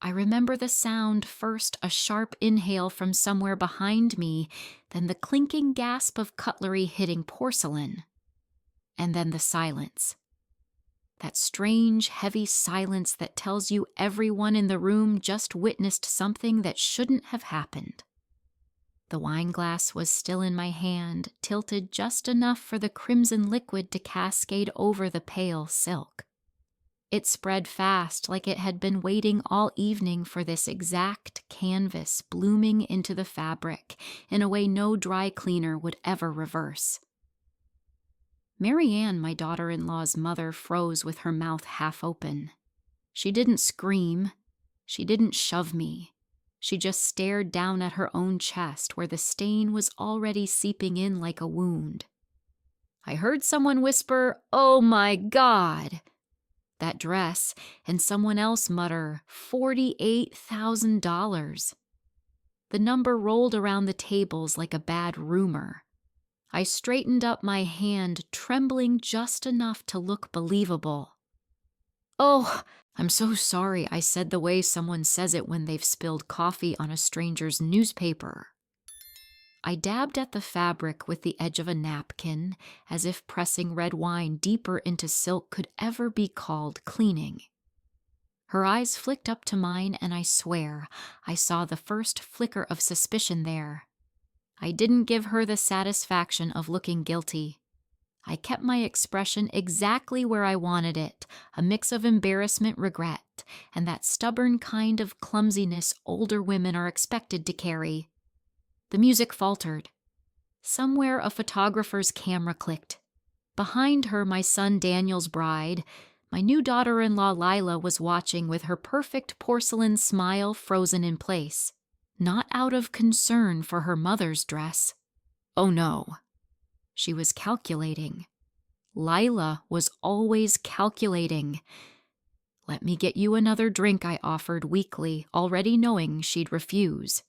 I remember the sound, first a sharp inhale from somewhere behind me, then the clinking gasp of cutlery hitting porcelain, and then the silence. That strange, heavy silence that tells you everyone in the room just witnessed something that shouldn't have happened. The wine glass was still in my hand, tilted just enough for the crimson liquid to cascade over the pale silk. It spread fast, like it had been waiting all evening for this exact canvas blooming into the fabric in a way no dry cleaner would ever reverse. Mary Ann, my daughter-in-law's mother, froze with her mouth half open. She didn't scream. She didn't shove me. She just stared down at her own chest where the stain was already seeping in like a wound. I heard someone whisper, "Oh my God!" That dress, and someone else mutter, $48,000. The number rolled around the tables like a bad rumor. I straightened up my hand, trembling just enough to look believable. "Oh, I'm so sorry," I said the way someone says it when they've spilled coffee on a stranger's newspaper. I dabbed at the fabric with the edge of a napkin, as if pressing red wine deeper into silk could ever be called cleaning. Her eyes flicked up to mine, and I swear I saw the first flicker of suspicion there. I didn't give her the satisfaction of looking guilty. I kept my expression exactly where I wanted it, a mix of embarrassment, regret, and that stubborn kind of clumsiness older women are expected to carry. The music faltered. Somewhere a photographer's camera clicked. Behind her, my son Daniel's bride, my new daughter-in-law Lila, was watching with her perfect porcelain smile frozen in place. Not out of concern for her mother's dress. Oh no. She was calculating. Lila was always calculating. "Let me get you another drink," I offered weakly, already knowing she'd refuse.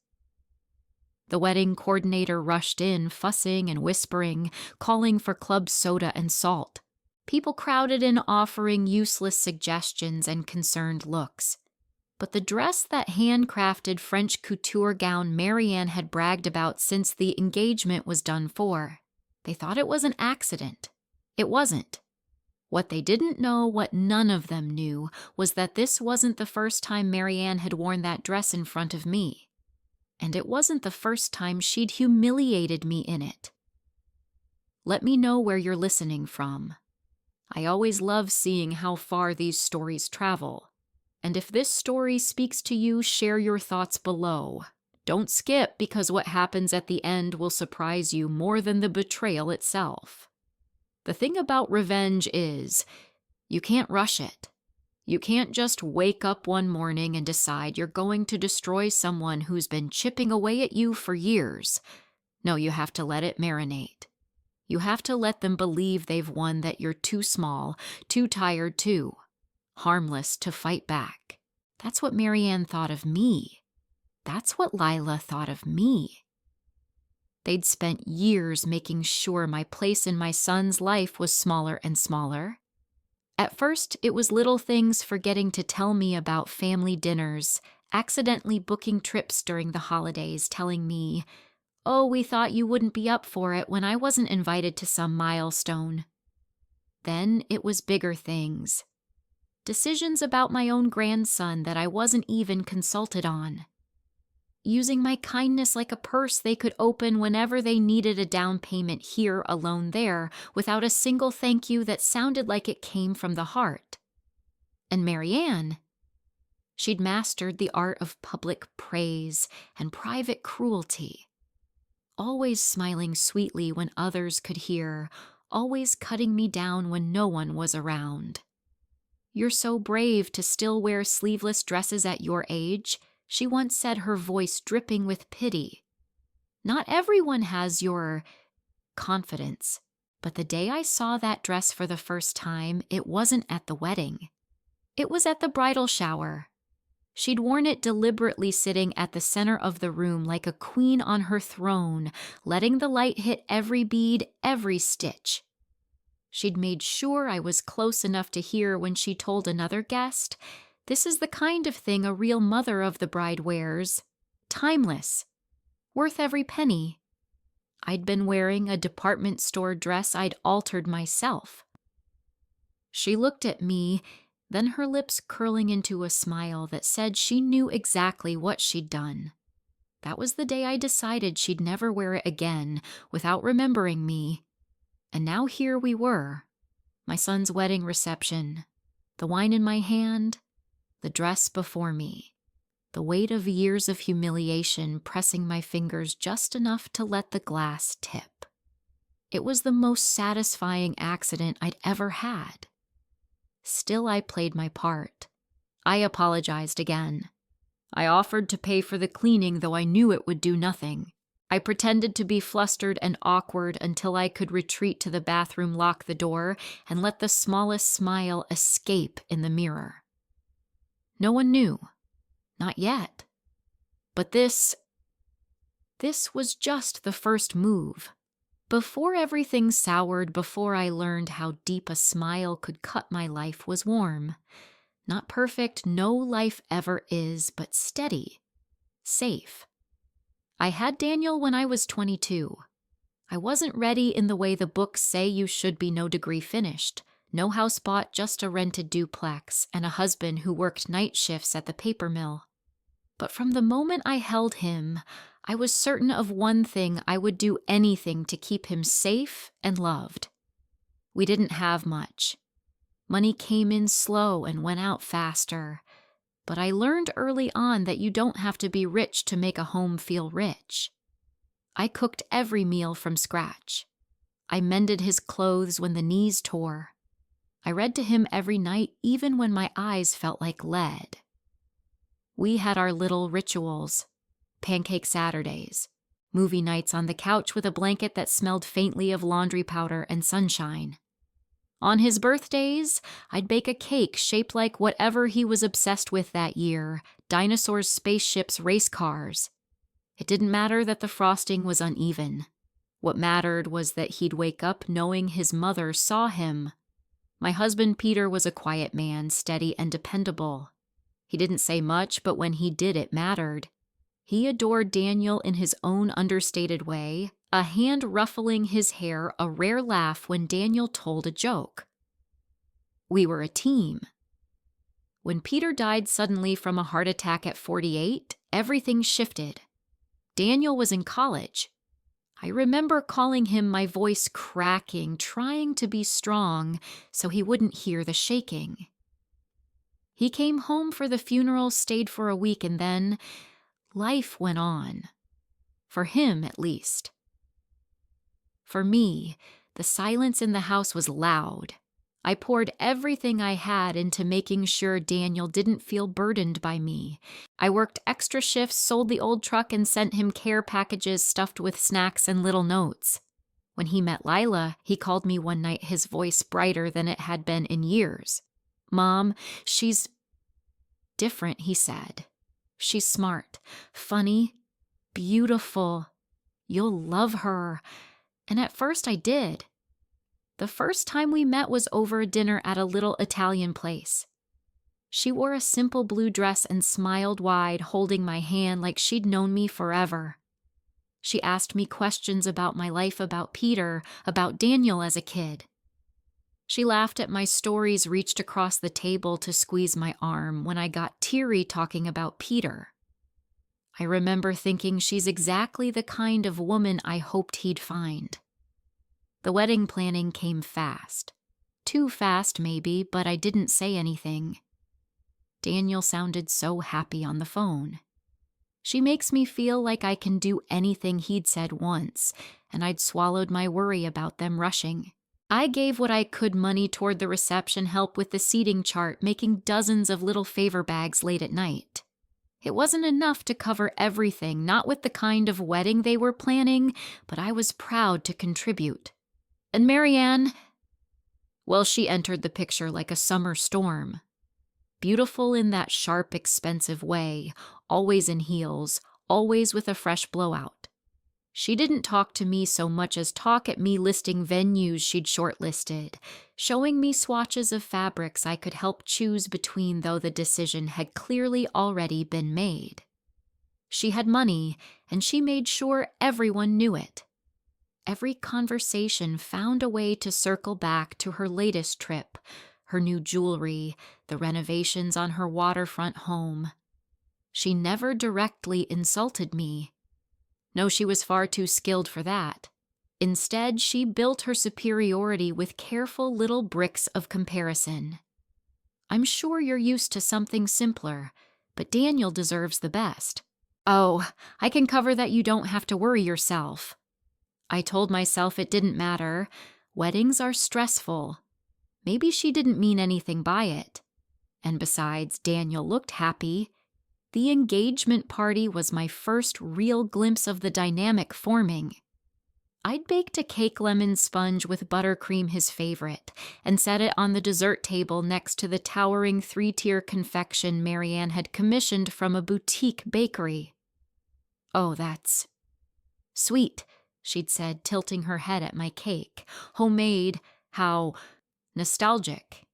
The wedding coordinator rushed in, fussing and whispering, calling for club soda and salt. People crowded in, offering useless suggestions and concerned looks. But the dress, that handcrafted French couture gown Mary Ann had bragged about since the engagement was done for, they thought it was an accident. It wasn't. What they didn't know, what none of them knew, was that this wasn't the first time Mary Ann had worn that dress in front of me. And it wasn't the first time she'd humiliated me in it. Let me know where you're listening from. I always love seeing how far these stories travel. And if this story speaks to you, share your thoughts below. Don't skip, because what happens at the end will surprise you more than the betrayal itself. The thing about revenge is, you can't rush it. You can't just wake up one morning and decide you're going to destroy someone who's been chipping away at you for years. No, you have to let it marinate. You have to let them believe they've won, that you're too small, too tired, too harmless to fight back. That's what Mary Ann thought of me. That's what Lila thought of me. They'd spent years making sure my place in my son's life was smaller and smaller. At first, it was little things, forgetting to tell me about family dinners, accidentally booking trips during the holidays, telling me, "Oh, we thought you wouldn't be up for it," when I wasn't invited to some milestone. Then it was bigger things. Decisions about my own grandson that I wasn't even consulted on. Using my kindness like a purse they could open whenever they needed a down payment here, a loan there, without a single thank you that sounded like it came from the heart. And Mary Ann, she'd mastered the art of public praise and private cruelty. Always smiling sweetly when others could hear, always cutting me down when no one was around. "You're so brave to still wear sleeveless dresses at your age," she once said, her voice dripping with pity. "Not everyone has your confidence." But the day I saw that dress for the first time, it wasn't at the wedding. It was at the bridal shower. She'd worn it deliberately, sitting at the center of the room like a queen on her throne, letting the light hit every bead, every stitch. She'd made sure I was close enough to hear when she told another guest This is the kind of thing a real mother of the bride wears. Timeless. Worth every penny. I'd been wearing a department store dress I'd altered myself. She looked at me, then her lips curling into a smile that said she knew exactly what she'd done. That was the day I decided she'd never wear it again without remembering me. And now here we were, my son's wedding reception, the wine in my hand, the dress before me, the weight of years of humiliation pressing my fingers just enough to let the glass tip. It was the most satisfying accident I'd ever had. Still, I played my part. I apologized again. I offered to pay for the cleaning, though I knew it would do nothing. I pretended to be flustered and awkward until I could retreat to the bathroom, lock the door, and let the smallest smile escape in the mirror. No one knew. Not yet. But this was just the first move. Before everything soured, before I learned how deep a smile could cut my life was warm. Not perfect, no life ever is, but steady. Safe. I had Daniel when I was 22. I wasn't ready in the way the books say you should be, no degree finished. No house bought, just a rented duplex, and a husband who worked night shifts at the paper mill. But from the moment I held him, I was certain of one thing: I would do anything to keep him safe and loved. We didn't have much. Money came in slow and went out faster. But I learned early on that you don't have to be rich to make a home feel rich. I cooked every meal from scratch. I mended his clothes when the knees tore. I read to him every night, even when my eyes felt like lead. We had our little rituals: pancake Saturdays, movie nights on the couch with a blanket that smelled faintly of laundry powder and sunshine. On his birthdays, I'd bake a cake shaped like whatever he was obsessed with that year: dinosaurs, spaceships, race cars. It didn't matter that the frosting was uneven. What mattered was that he'd wake up knowing his mother saw him. My husband Peter was a quiet man, steady and dependable. He didn't say much, but when he did, it mattered. He adored Daniel in his own understated way, a hand ruffling his hair, a rare laugh when Daniel told a joke. We were a team. When Peter died suddenly from a heart attack at 48, everything shifted. Daniel was in college. I remember calling him, my voice cracking, trying to be strong so he wouldn't hear the shaking. He came home for the funeral, stayed for a week, and then life went on. For him, at least. For me, the silence in the house was loud. I poured everything I had into making sure Daniel didn't feel burdened by me. I worked extra shifts, sold the old truck, and sent him care packages stuffed with snacks and little notes. When he met Lila, he called me one night, his voice brighter than it had been in years. "Mom, she's different," he said. "She's smart, funny, beautiful. You'll love her." And at first I did. The first time we met was over a dinner at a little Italian place. She wore a simple blue dress and smiled wide, holding my hand like she'd known me forever. She asked me questions about my life, about Peter, about Daniel as a kid. She laughed at my stories, reached across the table to squeeze my arm when I got teary talking about Peter. I remember thinking, she's exactly the kind of woman I hoped he'd find. The wedding planning came fast. Too fast, maybe, but I didn't say anything. Daniel sounded so happy on the phone. She makes me feel like I can do anything he'd said once, and I'd swallowed my worry about them rushing. I gave what I could money toward the reception, help with the seating chart, making dozens of little favor bags late at night. It wasn't enough to cover everything, not with the kind of wedding they were planning, but I was proud to contribute. And Marianne, well, she entered the picture like a summer storm. Beautiful in that sharp, expensive way, always in heels, always with a fresh blowout. She didn't talk to me so much as talk at me listing venues she'd shortlisted, showing me swatches of fabrics I could help choose between, though the decision had clearly already been made. She had money, and she made sure everyone knew it. Every conversation found a way to circle back to her latest trip, her new jewelry, the renovations on her waterfront home. She never directly insulted me. No, she was far too skilled for that. Instead, she built her superiority with careful little bricks of comparison. I'm sure you're used to something simpler, but Daniel deserves the best. Oh, I can cover that, you don't have to worry yourself. I told myself it didn't matter. Weddings are stressful. Maybe she didn't mean anything by it. And besides, Daniel looked happy. The engagement party was my first real glimpse of the dynamic forming. I'd baked a cake lemon sponge with buttercream, his favorite, and set it on the dessert table next to the towering 3-tier confection Marianne had commissioned from a boutique bakery. "Oh, that's sweet," she'd said, tilting her head at my cake. "Homemade, how nostalgic."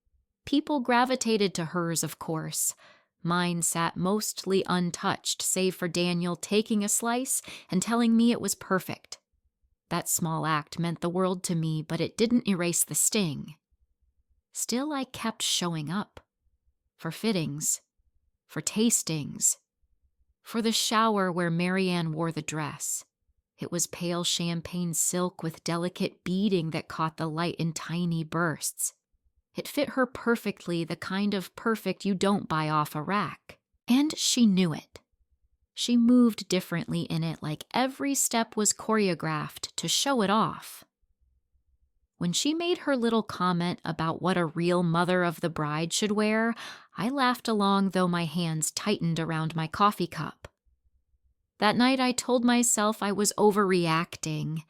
People gravitated to hers, of course. Mine sat mostly untouched, save for Daniel taking a slice and telling me it was perfect. That small act meant the world to me, but it didn't erase the sting. Still, I kept showing up. For fittings. For tastings. For the shower where Marianne wore the dress. It was pale champagne silk with delicate beading that caught the light in tiny bursts. It fit her perfectly, the kind of perfect you don't buy off a rack. And she knew it. She moved differently in it, like every step was choreographed to show it off. When she made her little comment about what a real mother of the bride should wear, I laughed along, though my hands tightened around my coffee cup. That night I told myself I was overreacting,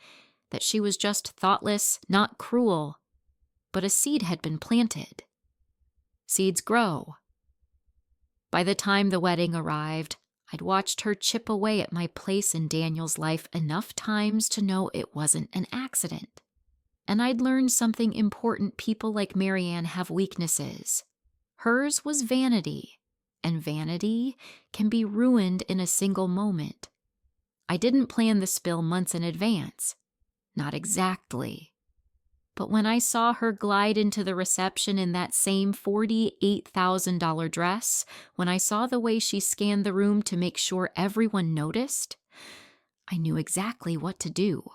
that she was just thoughtless, not cruel. But a seed had been planted. Seeds grow. By the time the wedding arrived, I'd watched her chip away at my place in Daniel's life enough times to know it wasn't an accident. And I'd learned something important. People like Marianne have weaknesses. Hers was vanity, and vanity can be ruined in a single moment. I didn't plan the spill months in advance. Not exactly. But when I saw her glide into the reception in that same $48,000 dress, when I saw the way she scanned the room to make sure everyone noticed, I knew exactly what to do.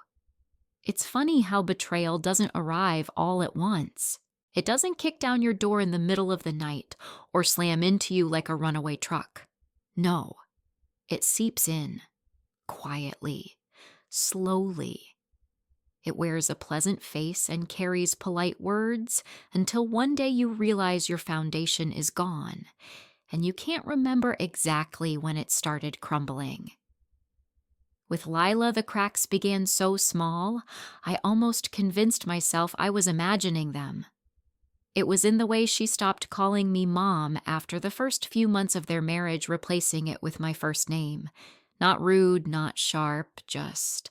It's funny how betrayal doesn't arrive all at once. It doesn't kick down your door in the middle of the night or slam into you like a runaway truck. No, it seeps in, quietly, slowly. It wears a pleasant face and carries polite words until one day you realize your foundation is gone, and you can't remember exactly when it started crumbling. With Lila, the cracks began so small, I almost convinced myself I was imagining them. It was in the way she stopped calling me Mom after the first few months of their marriage, replacing it with my first name. Not rude, not sharp, just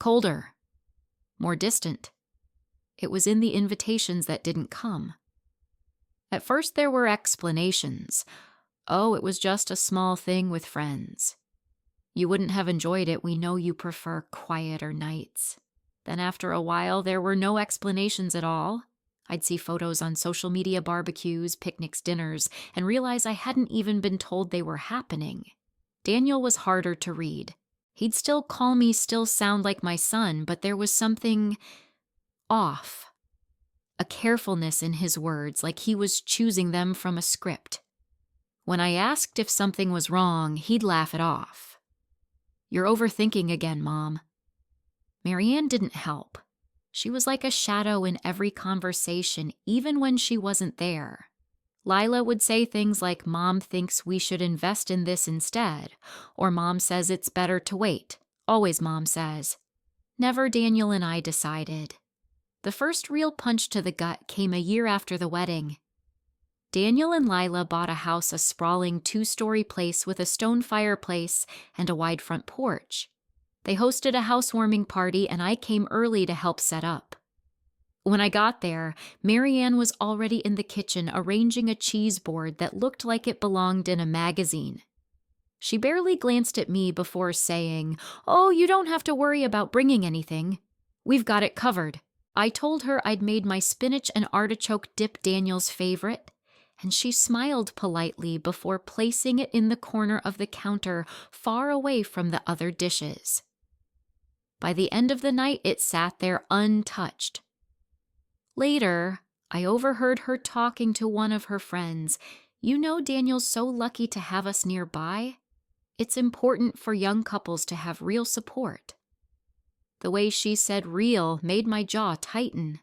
colder. More distant. It was in the invitations that didn't come. At first there were explanations. Oh, it was just a small thing with friends. You wouldn't have enjoyed it. We know you prefer quieter nights. Then after a while, there were no explanations at all. I'd see photos on social media, barbecues, picnics, dinners, and realize I hadn't even been told they were happening. Daniel was harder to read. He'd still call me, still sound like my son, but there was something off. A carefulness in his words, like he was choosing them from a script. When I asked if something was wrong, he'd laugh it off. "You're overthinking again, Mom." Marianne didn't help. She was like a shadow in every conversation, even when she wasn't there. Lila would say things like, "Mom thinks we should invest in this instead," or "Mom says it's better to wait." Always Mom says. Never Daniel and I decided. The first real punch to the gut came a year after the wedding. Daniel and Lila bought a house, a sprawling 2-story place with a stone fireplace and a wide front porch. They hosted a housewarming party and I came early to help set up. When I got there, Marianne was already in the kitchen arranging a cheese board that looked like it belonged in a magazine. She barely glanced at me before saying, "Oh, you don't have to worry about bringing anything. We've got it covered." I told her I'd made my spinach and artichoke dip Daniel's favorite, and she smiled politely before placing it in the corner of the counter far away from the other dishes. By the end of the night, it sat there untouched. Later, I overheard her talking to one of her friends. "You know, Daniel's so lucky to have us nearby. It's important for young couples to have real support." The way she said real made my jaw tighten.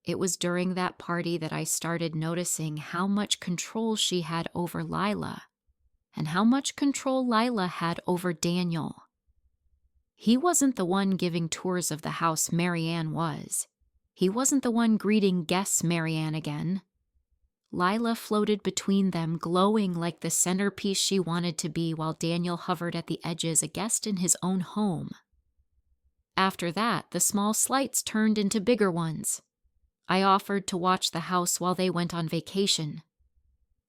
It was during that party that I started noticing how much control she had over Lila, and how much control Lila had over Daniel. He wasn't the one giving tours of the house, Marianne was. He wasn't the one greeting guests, Marianne again. Lila floated between them, glowing like the centerpiece she wanted to be while Daniel hovered at the edges, a guest in his own home. After that, the small slights turned into bigger ones. I offered to watch the house while they went on vacation.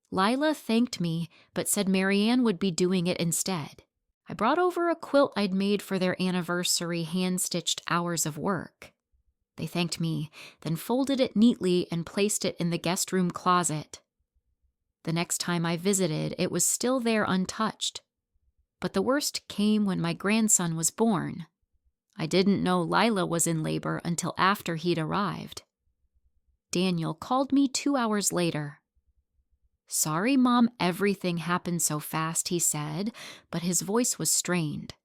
Lila thanked me, but said Marianne would be doing it instead. I brought over a quilt I'd made for their anniversary hand-stitched hours of work. They thanked me, then folded it neatly and placed it in the guest room closet. The next time I visited, it was still there untouched. But the worst came when my grandson was born. I didn't know Lila was in labor until after he'd arrived. Daniel called me 2 hours later. "Sorry, Mom, everything happened so fast," he said, but his voice was strained.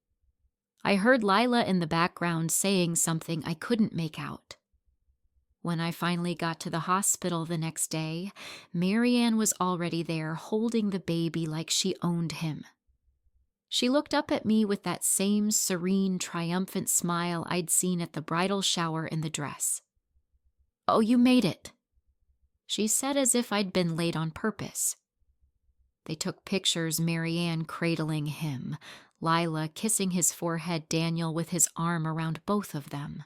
I heard Lila in the background saying something I couldn't make out. When I finally got to the hospital the next day, Marianne was already there holding the baby like she owned him. She looked up at me with that same serene, triumphant smile I'd seen at the bridal shower in the dress. "Oh, you made it," she said as if I'd been late on purpose. They took pictures, Marianne cradling him, Lila kissing his forehead, Daniel with his arm around both of them.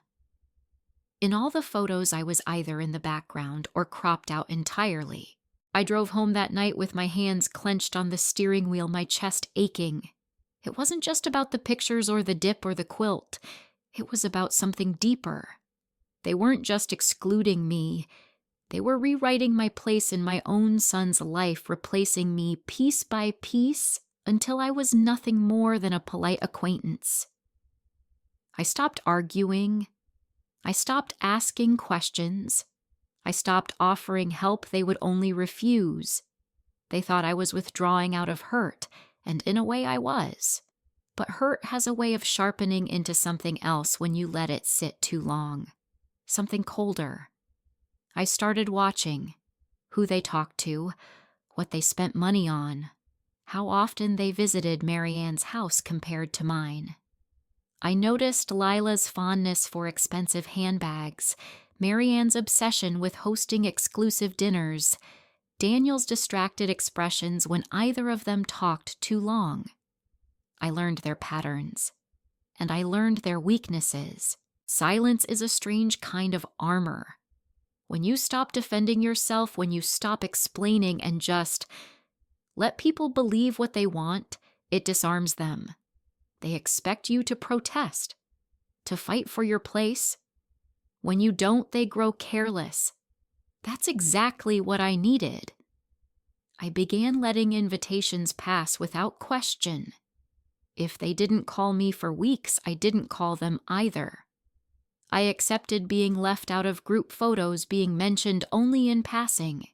In all the photos, I was either in the background or cropped out entirely. I drove home that night with my hands clenched on the steering wheel, my chest aching. It wasn't just about the pictures or the dip or the quilt. It was about something deeper. They weren't just excluding me. They were rewriting my place in my own son's life, replacing me piece by piece until I was nothing more than a polite acquaintance. I stopped arguing. I stopped asking questions. I stopped offering help they would only refuse. They thought I was withdrawing out of hurt, and in a way I was. But hurt has a way of sharpening into something else when you let it sit too long. Something colder. I started watching who they talked to, what they spent money on, how often they visited Marianne's house compared to mine. I noticed Lila's fondness for expensive handbags, Marianne's obsession with hosting exclusive dinners, Daniel's distracted expressions when either of them talked too long. I learned their patterns, and I learned their weaknesses. Silence is a strange kind of armor. When you stop defending yourself, when you stop explaining and just let people believe what they want, it disarms them. They expect you to protest, to fight for your place. When you don't, they grow careless. That's exactly what I needed. I began letting invitations pass without question. If they didn't call me for weeks, I didn't call them either. I accepted being left out of group photos, being mentioned only in passing.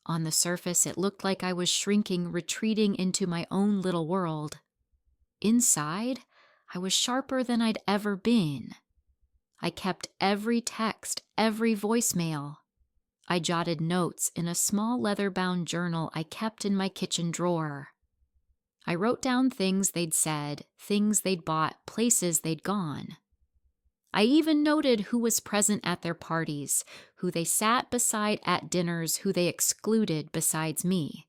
On the surface, it looked like I was shrinking, retreating into my own little world. Inside, I was sharper than I'd ever been. I kept every text, every voicemail. I jotted notes in a small leather-bound journal I kept in my kitchen drawer. I wrote down things they'd said, things they'd bought, places they'd gone. I even noted who was present at their parties, who they sat beside at dinners, who they excluded besides me.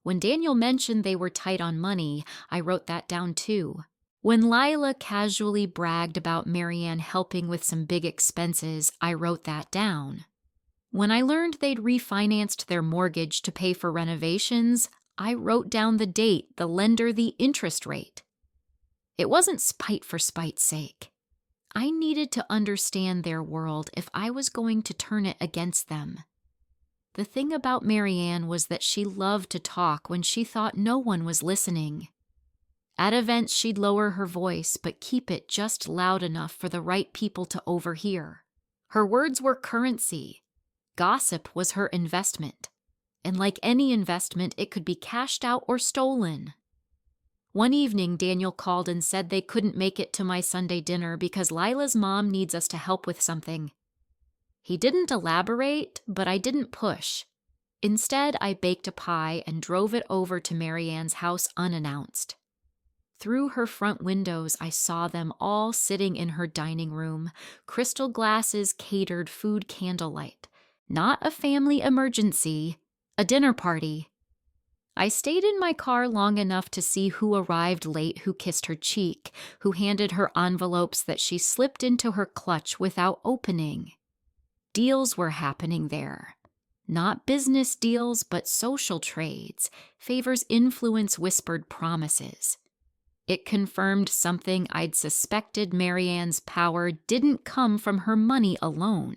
When Daniel mentioned they were tight on money, I wrote that down too. When Lila casually bragged about Marianne helping with some big expenses, I wrote that down. When I learned they'd refinanced their mortgage to pay for renovations, I wrote down the date, the lender, the interest rate. It wasn't spite for spite's sake. I needed to understand their world if I was going to turn it against them. The thing about Marianne was that she loved to talk when she thought no one was listening. At events, she'd lower her voice, but keep it just loud enough for the right people to overhear. Her words were currency. Gossip was her investment. And like any investment, it could be cashed out or stolen. One evening, Daniel called and said they couldn't make it to my Sunday dinner because Lila's mom needs us to help with something. He didn't elaborate, but I didn't push. Instead, I baked a pie and drove it over to Marianne's house unannounced. Through her front windows, I saw them all sitting in her dining room, crystal glasses catered food candlelight. Not a family emergency, a dinner party. I stayed in my car long enough to see who arrived late, who kissed her cheek, who handed her envelopes that she slipped into her clutch without opening. Deals were happening there. Not business deals, but social trades, favors, influence, whispered promises. It confirmed something I'd suspected. Marianne's power didn't come from her money alone.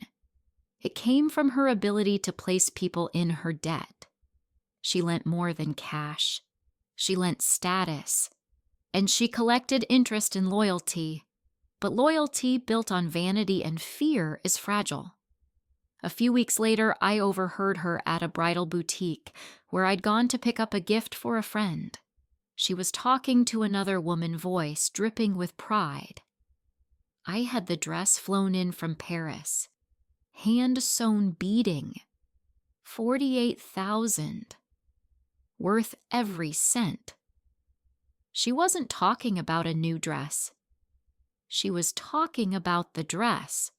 It came from her ability to place people in her debt. She lent more than cash. She lent status. And she collected interest and loyalty. But loyalty built on vanity and fear is fragile. A few weeks later, I overheard her at a bridal boutique where I'd gone to pick up a gift for a friend. She was talking to another woman, voice dripping with pride. I had the dress flown in from Paris. Hand-sewn beading. $48,000. Worth every cent. She wasn't talking about a new dress. She was talking about the dress.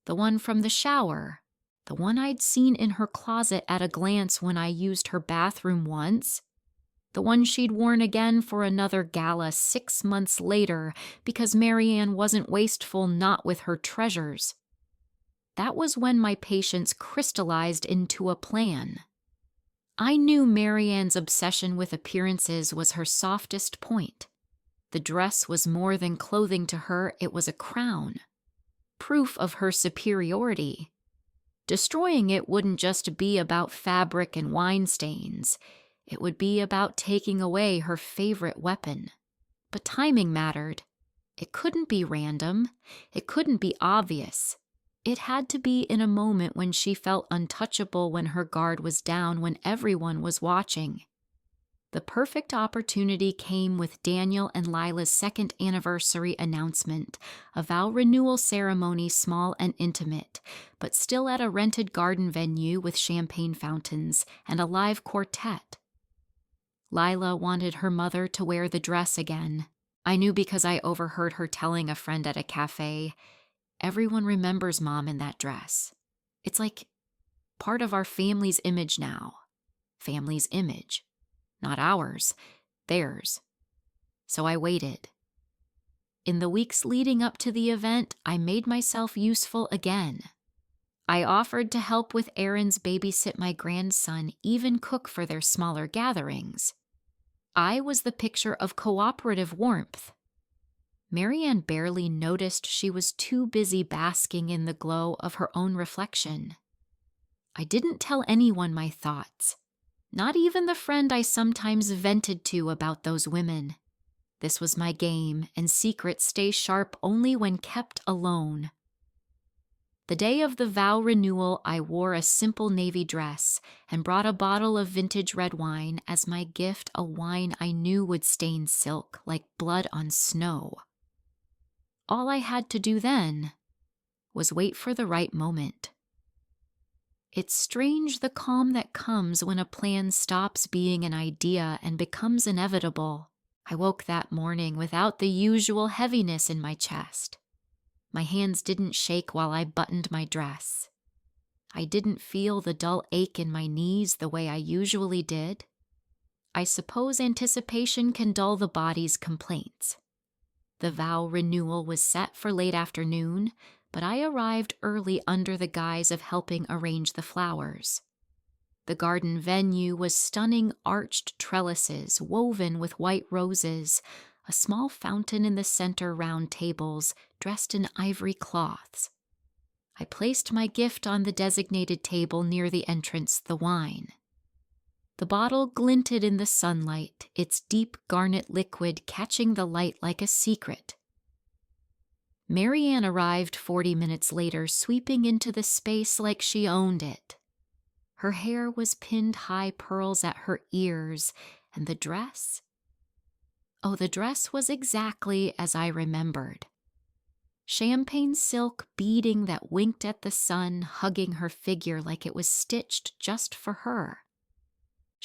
The one from the shower. The one I'd seen in her closet at a glance when I used her bathroom once. The one she'd worn again for another gala 6 months later because Marianne wasn't wasteful, not with her treasures. That was when my patience crystallized into a plan. I knew Marianne's obsession with appearances was her softest point. The dress was more than clothing to her, it was a crown. Proof of her superiority. Destroying it wouldn't just be about fabric and wine stains. It would be about taking away her favorite weapon. But timing mattered. It couldn't be random. It couldn't be obvious. It had to be in a moment when she felt untouchable, when her guard was down, when everyone was watching. The perfect opportunity came with Daniel and Lila's 2nd anniversary announcement, a vow renewal ceremony, small and intimate, but still at a rented garden venue with champagne fountains and a live quartet. Lila wanted her mother to wear the dress again. I knew because I overheard her telling a friend at a cafe, "Everyone remembers Mom in that dress. It's like part of our family's image now." Family's image. Not ours, theirs. So I waited. In the weeks leading up to the event, I made myself useful again. I offered to help with errands, babysit my grandson, even cook for their smaller gatherings. I was the picture of cooperative warmth. Marianne barely noticed. She was too busy basking in the glow of her own reflection. I didn't tell anyone my thoughts. Not even the friend I sometimes vented to about those women. This was my game, and secrets stay sharp only when kept alone. The day of the vow renewal, I wore a simple navy dress and brought a bottle of vintage red wine as my gift, a wine I knew would stain silk like blood on snow. All I had to do then was wait for the right moment. It's strange the calm that comes when a plan stops being an idea and becomes inevitable. I woke that morning without the usual heaviness in my chest. My hands didn't shake while I buttoned my dress. I didn't feel the dull ache in my knees the way I usually did. I suppose anticipation can dull the body's complaints. The vow renewal was set for late afternoon, but I arrived early under the guise of helping arrange the flowers. The garden venue was stunning arched trellises woven with white roses, a small fountain in the center round tables dressed in ivory cloths. I placed my gift on the designated table near the entrance, the wine. The bottle glinted in the sunlight, its deep garnet liquid catching the light like a secret. Marianne arrived 40 minutes later, sweeping into the space like she owned it. Her hair was pinned high pearls at her ears, and the dress? Oh, the dress was exactly as I remembered. Champagne silk beading that winked at the sun, hugging her figure like it was stitched just for her.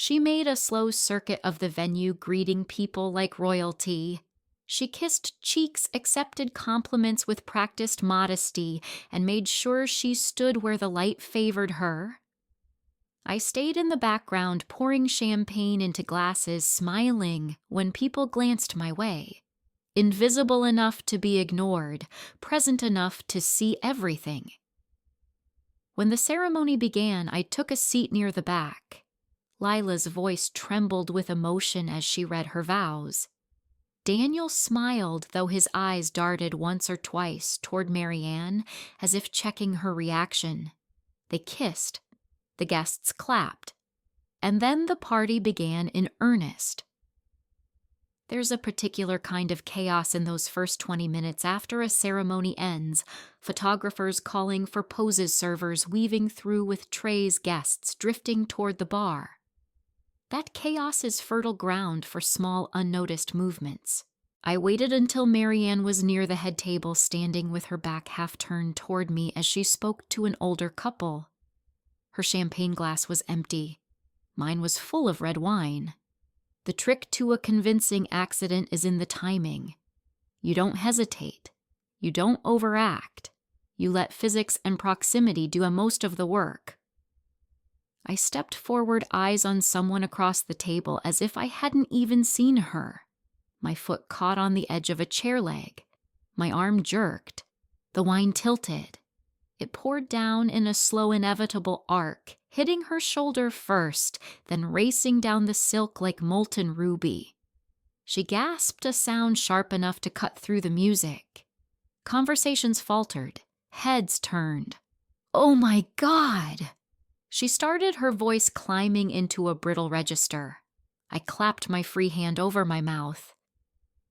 She made a slow circuit of the venue, greeting people like royalty. She kissed cheeks, accepted compliments with practiced modesty, and made sure she stood where the light favored her. I stayed in the background, pouring champagne into glasses, smiling when people glanced my way. Invisible enough to be ignored, present enough to see everything. When the ceremony began, I took a seat near the back. Lila's voice trembled with emotion as she read her vows. Daniel smiled, though his eyes darted once or twice toward Marianne, as if checking her reaction. They kissed. The guests clapped. And then the party began in earnest. There's a particular kind of chaos in those first 20 minutes after a ceremony ends, photographers calling for poses, servers weaving through with trays, guests drifting toward the bar. That chaos is fertile ground for small, unnoticed movements. I waited until Marianne was near the head table, standing with her back half turned toward me as she spoke to an older couple. Her champagne glass was empty. Mine was full of red wine. The trick to a convincing accident is in the timing. You don't hesitate. You don't overact. You let physics and proximity do most of the work. I stepped forward, eyes on someone across the table, as if I hadn't even seen her. My foot caught on the edge of a chair leg. My arm jerked. The wine tilted. It poured down in a slow, inevitable arc, hitting her shoulder first, then racing down the silk like molten ruby. She gasped a sound sharp enough to cut through the music. Conversations faltered. Heads turned. "Oh my God!" She started, her voice climbing into a brittle register. I clapped my free hand over my mouth.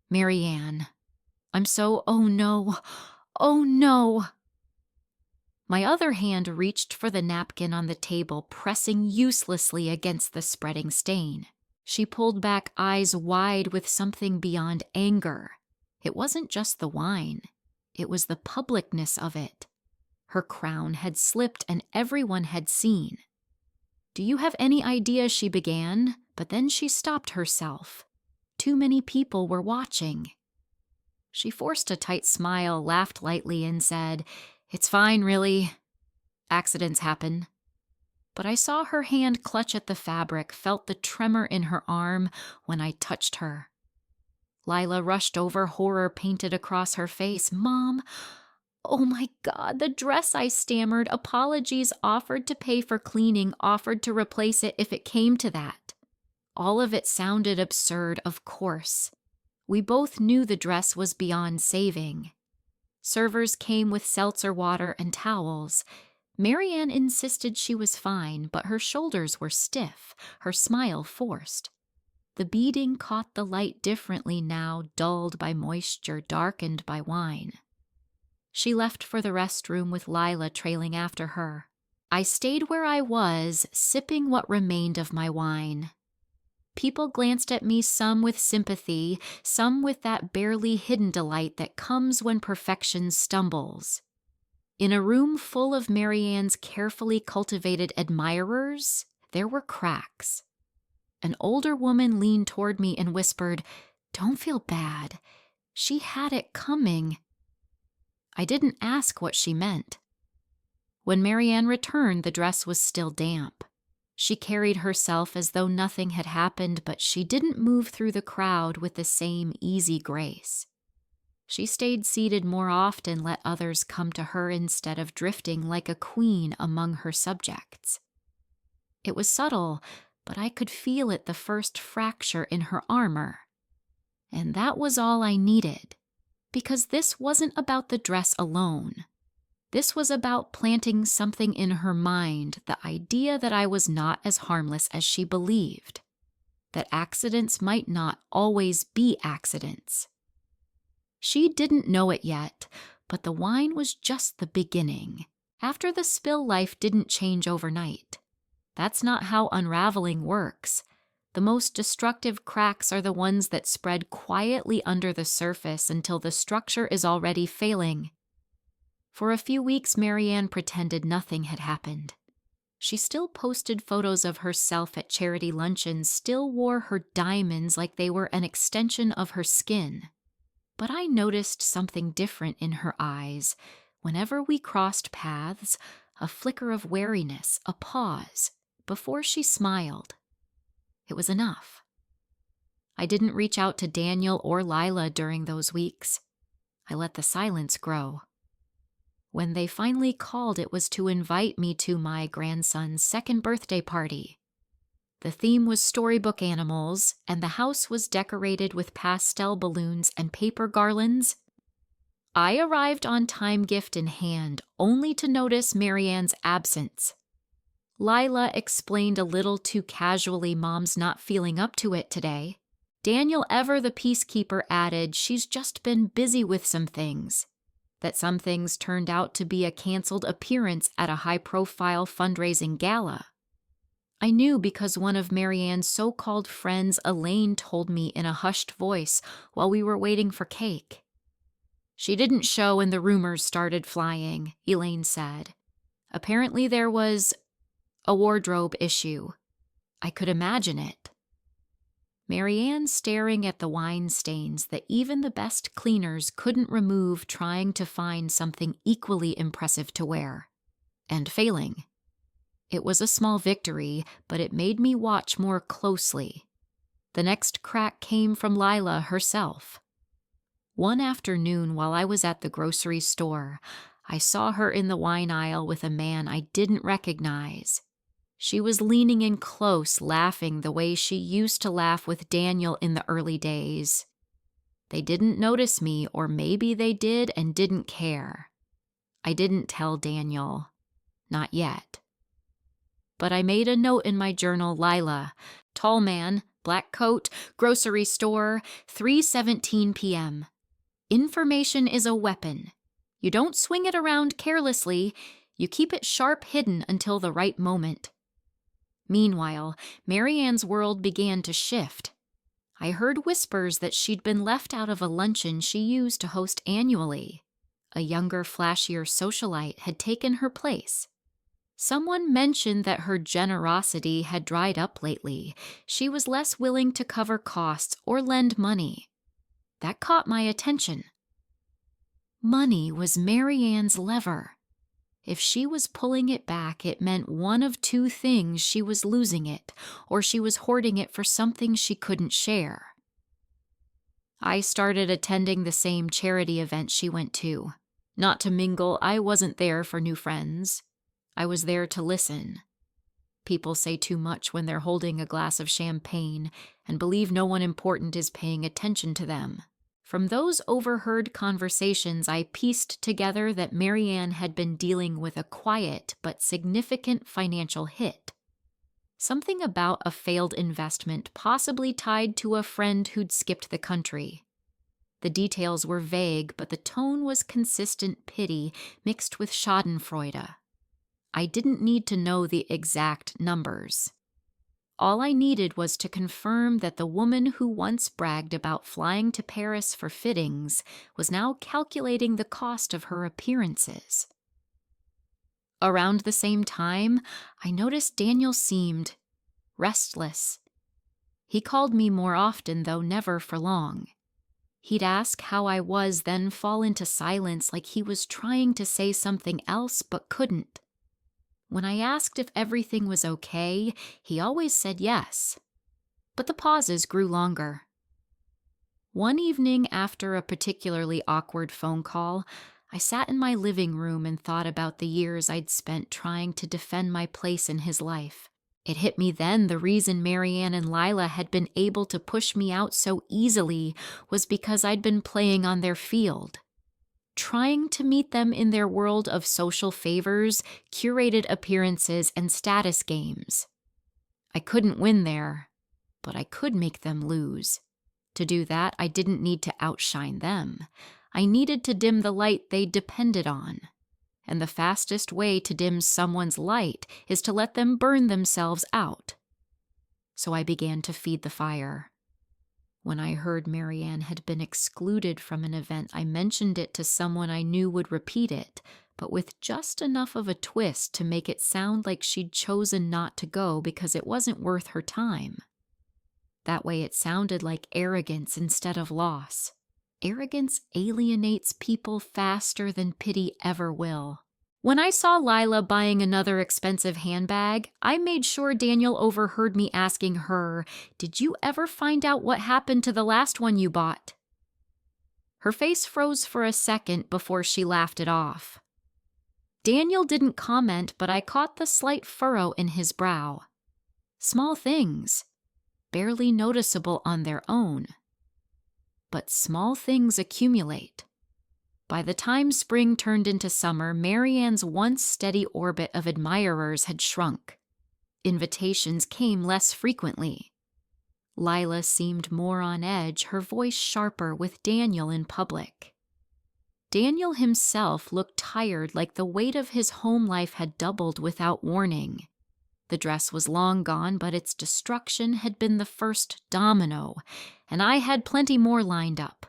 "Marianne, I'm so, oh no, oh no." My other hand reached for the napkin on the table, pressing uselessly against the spreading stain. She pulled back, eyes wide with something beyond anger. It wasn't just the wine. It was the publicness of it. Her crown had slipped and everyone had seen. "Do you have any idea?" she began, but then she stopped herself. Too many people were watching. She forced a tight smile, laughed lightly, and said, "It's fine, really. Accidents happen." But I saw her hand clutch at the fabric, felt the tremor in her arm when I touched her. Lila rushed over, horror painted across her face. "Mom, oh my God, the dress," I stammered. "Apologies, offered to pay for cleaning, offered to replace it if it came to that." All of it sounded absurd, of course. We both knew the dress was beyond saving. Servers came with seltzer water and towels. Marianne insisted she was fine, but her shoulders were stiff, her smile forced. The beading caught the light differently now, dulled by moisture, darkened by wine. She left for the restroom with Lila trailing after her. I stayed where I was, sipping what remained of my wine. People glanced at me, some with sympathy, some with that barely hidden delight that comes when perfection stumbles. In a room full of Marianne's carefully cultivated admirers, there were cracks. An older woman leaned toward me and whispered, "Don't feel bad. She had it coming." I didn't ask what she meant. When Marianne returned, the dress was still damp. She carried herself as though nothing had happened, but she didn't move through the crowd with the same easy grace. She stayed seated more often, let others come to her instead of drifting like a queen among her subjects. It was subtle, but I could feel it, the first fracture in her armor. And that was all I needed, because this wasn't about the dress alone. This was about planting something in her mind, the idea that I was not as harmless as she believed, that accidents might not always be accidents. She didn't know it yet, but the wine was just the beginning. After the spill, life didn't change overnight. That's not how unraveling works. The most destructive cracks are the ones that spread quietly under the surface until the structure is already failing. For a few weeks, Marianne pretended nothing had happened. She still posted photos of herself at charity luncheons, still wore her diamonds like they were an extension of her skin. But I noticed something different in her eyes. Whenever we crossed paths, a flicker of wariness, a pause, before she smiled. It was enough. I didn't reach out to Daniel or Lila during those weeks. I let the silence grow. When they finally called, it was to invite me to my grandson's second birthday party. The theme was storybook animals, and the house was decorated with pastel balloons and paper garlands. I arrived on time, gift in hand, only to notice Marianne's absence. Lila explained a little too casually, "Mom's not feeling up to it today." Daniel, ever the peacekeeper, added, "She's just been busy with some things." That some things turned out to be a canceled appearance at a high-profile fundraising gala. I knew because one of Marianne's so-called friends, Elaine, told me in a hushed voice while we were waiting for cake. "She didn't show and the rumors started flying," Elaine said. "Apparently there was a wardrobe issue." I could imagine it. Marianne staring at the wine stains that even the best cleaners couldn't remove, trying to find something equally impressive to wear. And failing. It was a small victory, but it made me watch more closely. The next crack came from Lila herself. One afternoon while I was at the grocery store, I saw her in the wine aisle with a man I didn't recognize. She was leaning in close, laughing the way she used to laugh with Daniel in the early days. They didn't notice me, or maybe they did and didn't care. I didn't tell Daniel. Not yet. But I made a note in my journal, Lila, tall man, black coat, grocery store, 3:17 p.m. Information is a weapon. You don't swing it around carelessly. You keep it sharp hidden until the right moment. Meanwhile, Marianne's world began to shift. I heard whispers that she'd been left out of a luncheon she used to host annually. A younger, flashier socialite had taken her place. Someone mentioned that her generosity had dried up lately. She was less willing to cover costs or lend money. That caught my attention. Money was Marianne's lever. If she was pulling it back, it meant one of two things: she was losing it, or she was hoarding it for something she couldn't share. I started attending the same charity event she went to. Not to mingle, I wasn't there for new friends. I was there to listen. People say too much when they're holding a glass of champagne and believe no one important is paying attention to them. From those overheard conversations, I pieced together that Marianne had been dealing with a quiet but significant financial hit. Something about a failed investment, possibly tied to a friend who'd skipped the country. The details were vague, but the tone was consistent pity mixed with schadenfreude. I didn't need to know the exact numbers. All I needed was to confirm that the woman who once bragged about flying to Paris for fittings was now calculating the cost of her appearances. Around the same time, I noticed Daniel seemed restless. He called me more often, though never for long. He'd ask how I was, then fall into silence like he was trying to say something else but couldn't. When I asked if everything was okay, he always said yes. But the pauses grew longer. One evening after a particularly awkward phone call, I sat in my living room and thought about the years I'd spent trying to defend my place in his life. It hit me then the reason Marianne and Lila had been able to push me out so easily was because I'd been playing on their field. Trying to meet them in their world of social favors, curated appearances, and status games. I couldn't win there, but I could make them lose. To do that, I didn't need to outshine them. I needed to dim the light they depended on. And the fastest way to dim someone's light is to let them burn themselves out. So I began to feed the fire. When I heard Marianne had been excluded from an event, I mentioned it to someone I knew would repeat it, but with just enough of a twist to make it sound like she'd chosen not to go because it wasn't worth her time. That way it sounded like arrogance instead of loss. Arrogance alienates people faster than pity ever will. When I saw Lila buying another expensive handbag, I made sure Daniel overheard me asking her, "Did you ever find out what happened to the last one you bought?" Her face froze for a second before she laughed it off. Daniel didn't comment, but I caught the slight furrow in his brow. Small things, barely noticeable on their own. But small things accumulate. By the time spring turned into summer, Marianne's once steady orbit of admirers had shrunk. Invitations came less frequently. Lila seemed more on edge, her voice sharper with Daniel in public. Daniel himself looked tired, like the weight of his home life had doubled without warning. The dress was long gone, but its destruction had been the first domino, and I had plenty more lined up.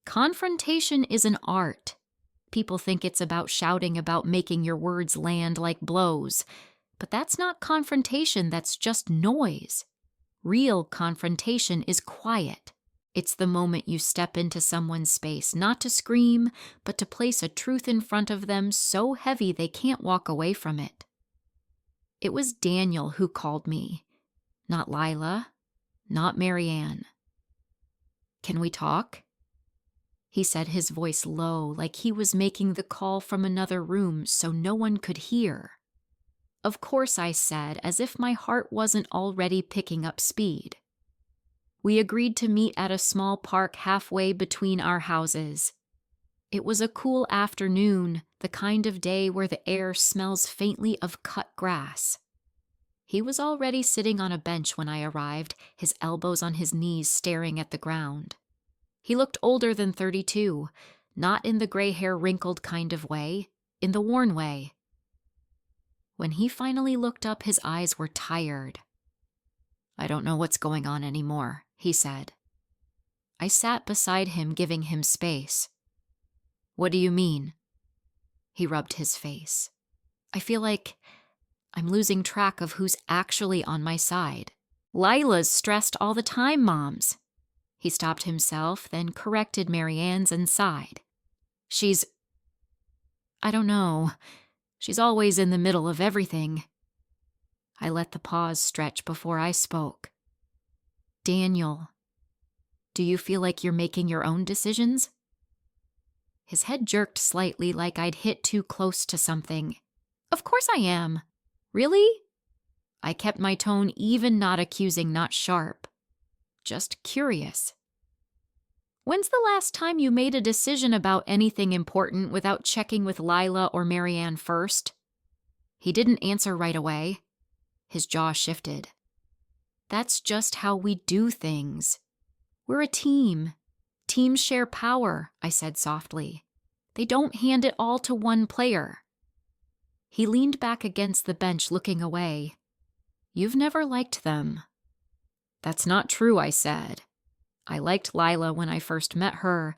Confrontation is an art. People think it's about shouting, about making your words land like blows. But that's not confrontation, that's just noise. Real confrontation is quiet. It's the moment you step into someone's space, not to scream, but to place a truth in front of them so heavy they can't walk away from it. It was Daniel who called me, not Lila, not Marianne. "Can we talk?" He said, his voice low, like he was making the call from another room so no one could hear. Of course, I said, as if my heart wasn't already picking up speed. We agreed to meet at a small park halfway between our houses. It was a cool afternoon, the kind of day where the air smells faintly of cut grass. He was already sitting on a bench when I arrived, his elbows on his knees staring at the ground. He looked older than 32, not in the gray hair wrinkled kind of way, in the worn way. When he finally looked up, his eyes were tired. "I don't know what's going on anymore," he said. I sat beside him, giving him space. "What do you mean?" He rubbed his face. "I feel like I'm losing track of who's actually on my side. Lila's stressed all the time, Moms." He stopped himself, then corrected Marianne's and sighed. I don't know. She's always in the middle of everything." I let the pause stretch before I spoke. "Daniel, do you feel like you're making your own decisions?" His head jerked slightly, like I'd hit too close to something. "Of course I am." "Really?" I kept my tone even, not accusing, not sharp. Just curious. "When's the last time you made a decision about anything important without checking with Lila or Marianne first?" He didn't answer right away. His jaw shifted. "That's just how we do things. We're a team. Teams share power," I said softly. "They don't hand it all to one player." He leaned back against the bench, looking away. "You've never liked them." "That's not true," I said. "I liked Lila when I first met her.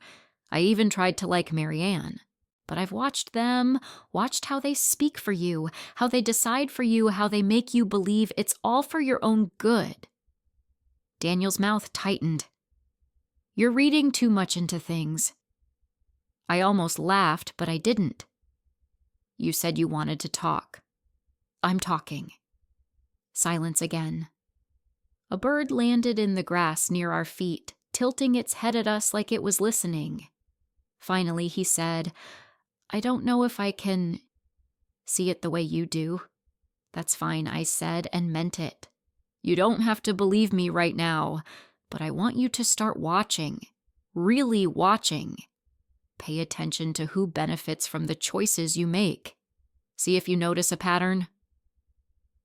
I even tried to like Marianne. But I've watched them, watched how they speak for you, how they decide for you, how they make you believe it's all for your own good." Daniel's mouth tightened. "You're reading too much into things." I almost laughed, but I didn't. "You said you wanted to talk." "I'm talking." Silence again. A bird landed in the grass near our feet, tilting its head at us like it was listening. Finally, he said, "I don't know if I can see it the way you do." "That's fine," I said, and meant it. "You don't have to believe me right now, but I want you to start watching. Really watching. Pay attention to who benefits from the choices you make. See if you notice a pattern."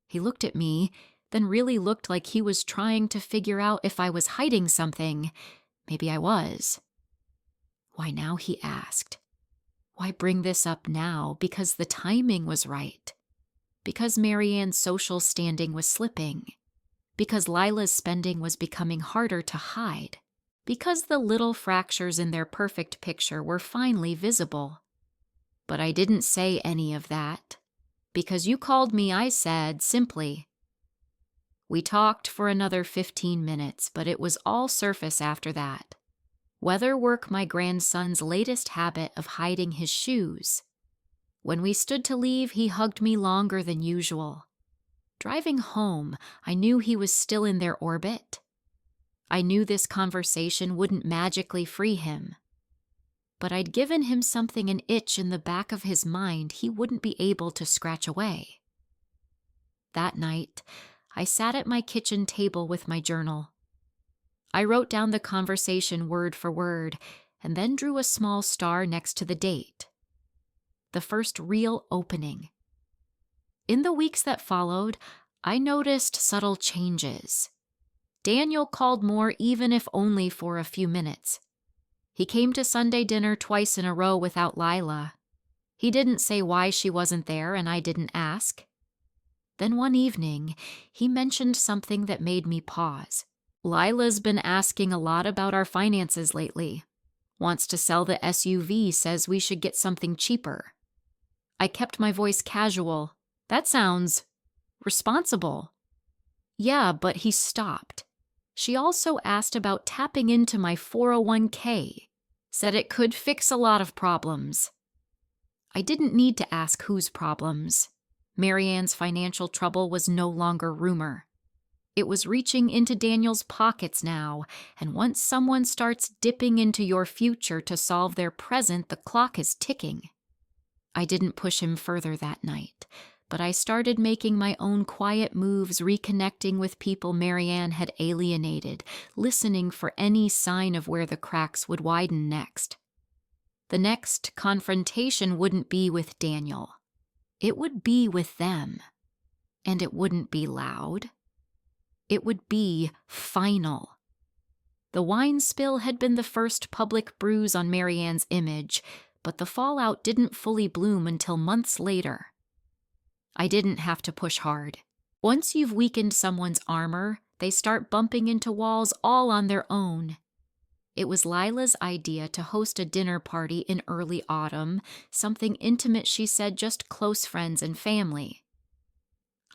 He looked at me, then really looked like he was trying to figure out if I was hiding something. Maybe I was. "Why now?" he asked. Why bring this up now? Because the timing was right. Because Marianne's social standing was slipping. Because Lila's spending was becoming harder to hide. Because the little fractures in their perfect picture were finally visible. But I didn't say any of that. Because you called me, I said, simply. We talked for another 15 minutes, but it was all surface after that. Whether work my grandson's latest habit of hiding his shoes. When we stood to leave, he hugged me longer than usual. Driving home, I knew he was still in their orbit. I knew this conversation wouldn't magically free him. But I'd given him something, an itch in the back of his mind he wouldn't be able to scratch away. That night, I sat at my kitchen table with my journal. I wrote down the conversation word for word, and then drew a small star next to the date. The first real opening. In the weeks that followed, I noticed subtle changes. Daniel called more, even if only for a few minutes. He came to Sunday dinner twice in a row without Lila. He didn't say why she wasn't there, and I didn't ask. Then one evening, he mentioned something that made me pause. "Lila's been asking a lot about our finances lately. Wants to sell the SUV, says we should get something cheaper." I kept my voice casual. "That sounds responsible." "Yeah, but," he stopped. "She also asked about tapping into my 401k. Said it could fix a lot of problems." I didn't need to ask whose problems. Marianne's financial trouble was no longer rumor. It was reaching into Daniel's pockets now, and once someone starts dipping into your future to solve their present, the clock is ticking. I didn't push him further that night, but I started making my own quiet moves, reconnecting with people Marianne had alienated, listening for any sign of where the cracks would widen next. The next confrontation wouldn't be with Daniel. It would be with them. And it wouldn't be loud. It would be final. The wine spill had been the first public bruise on Marianne's image, but the fallout didn't fully bloom until months later. I didn't have to push hard. Once you've weakened someone's armor, they start bumping into walls all on their own. It was Lila's idea to host a dinner party in early autumn, something intimate, she said, just close friends and family.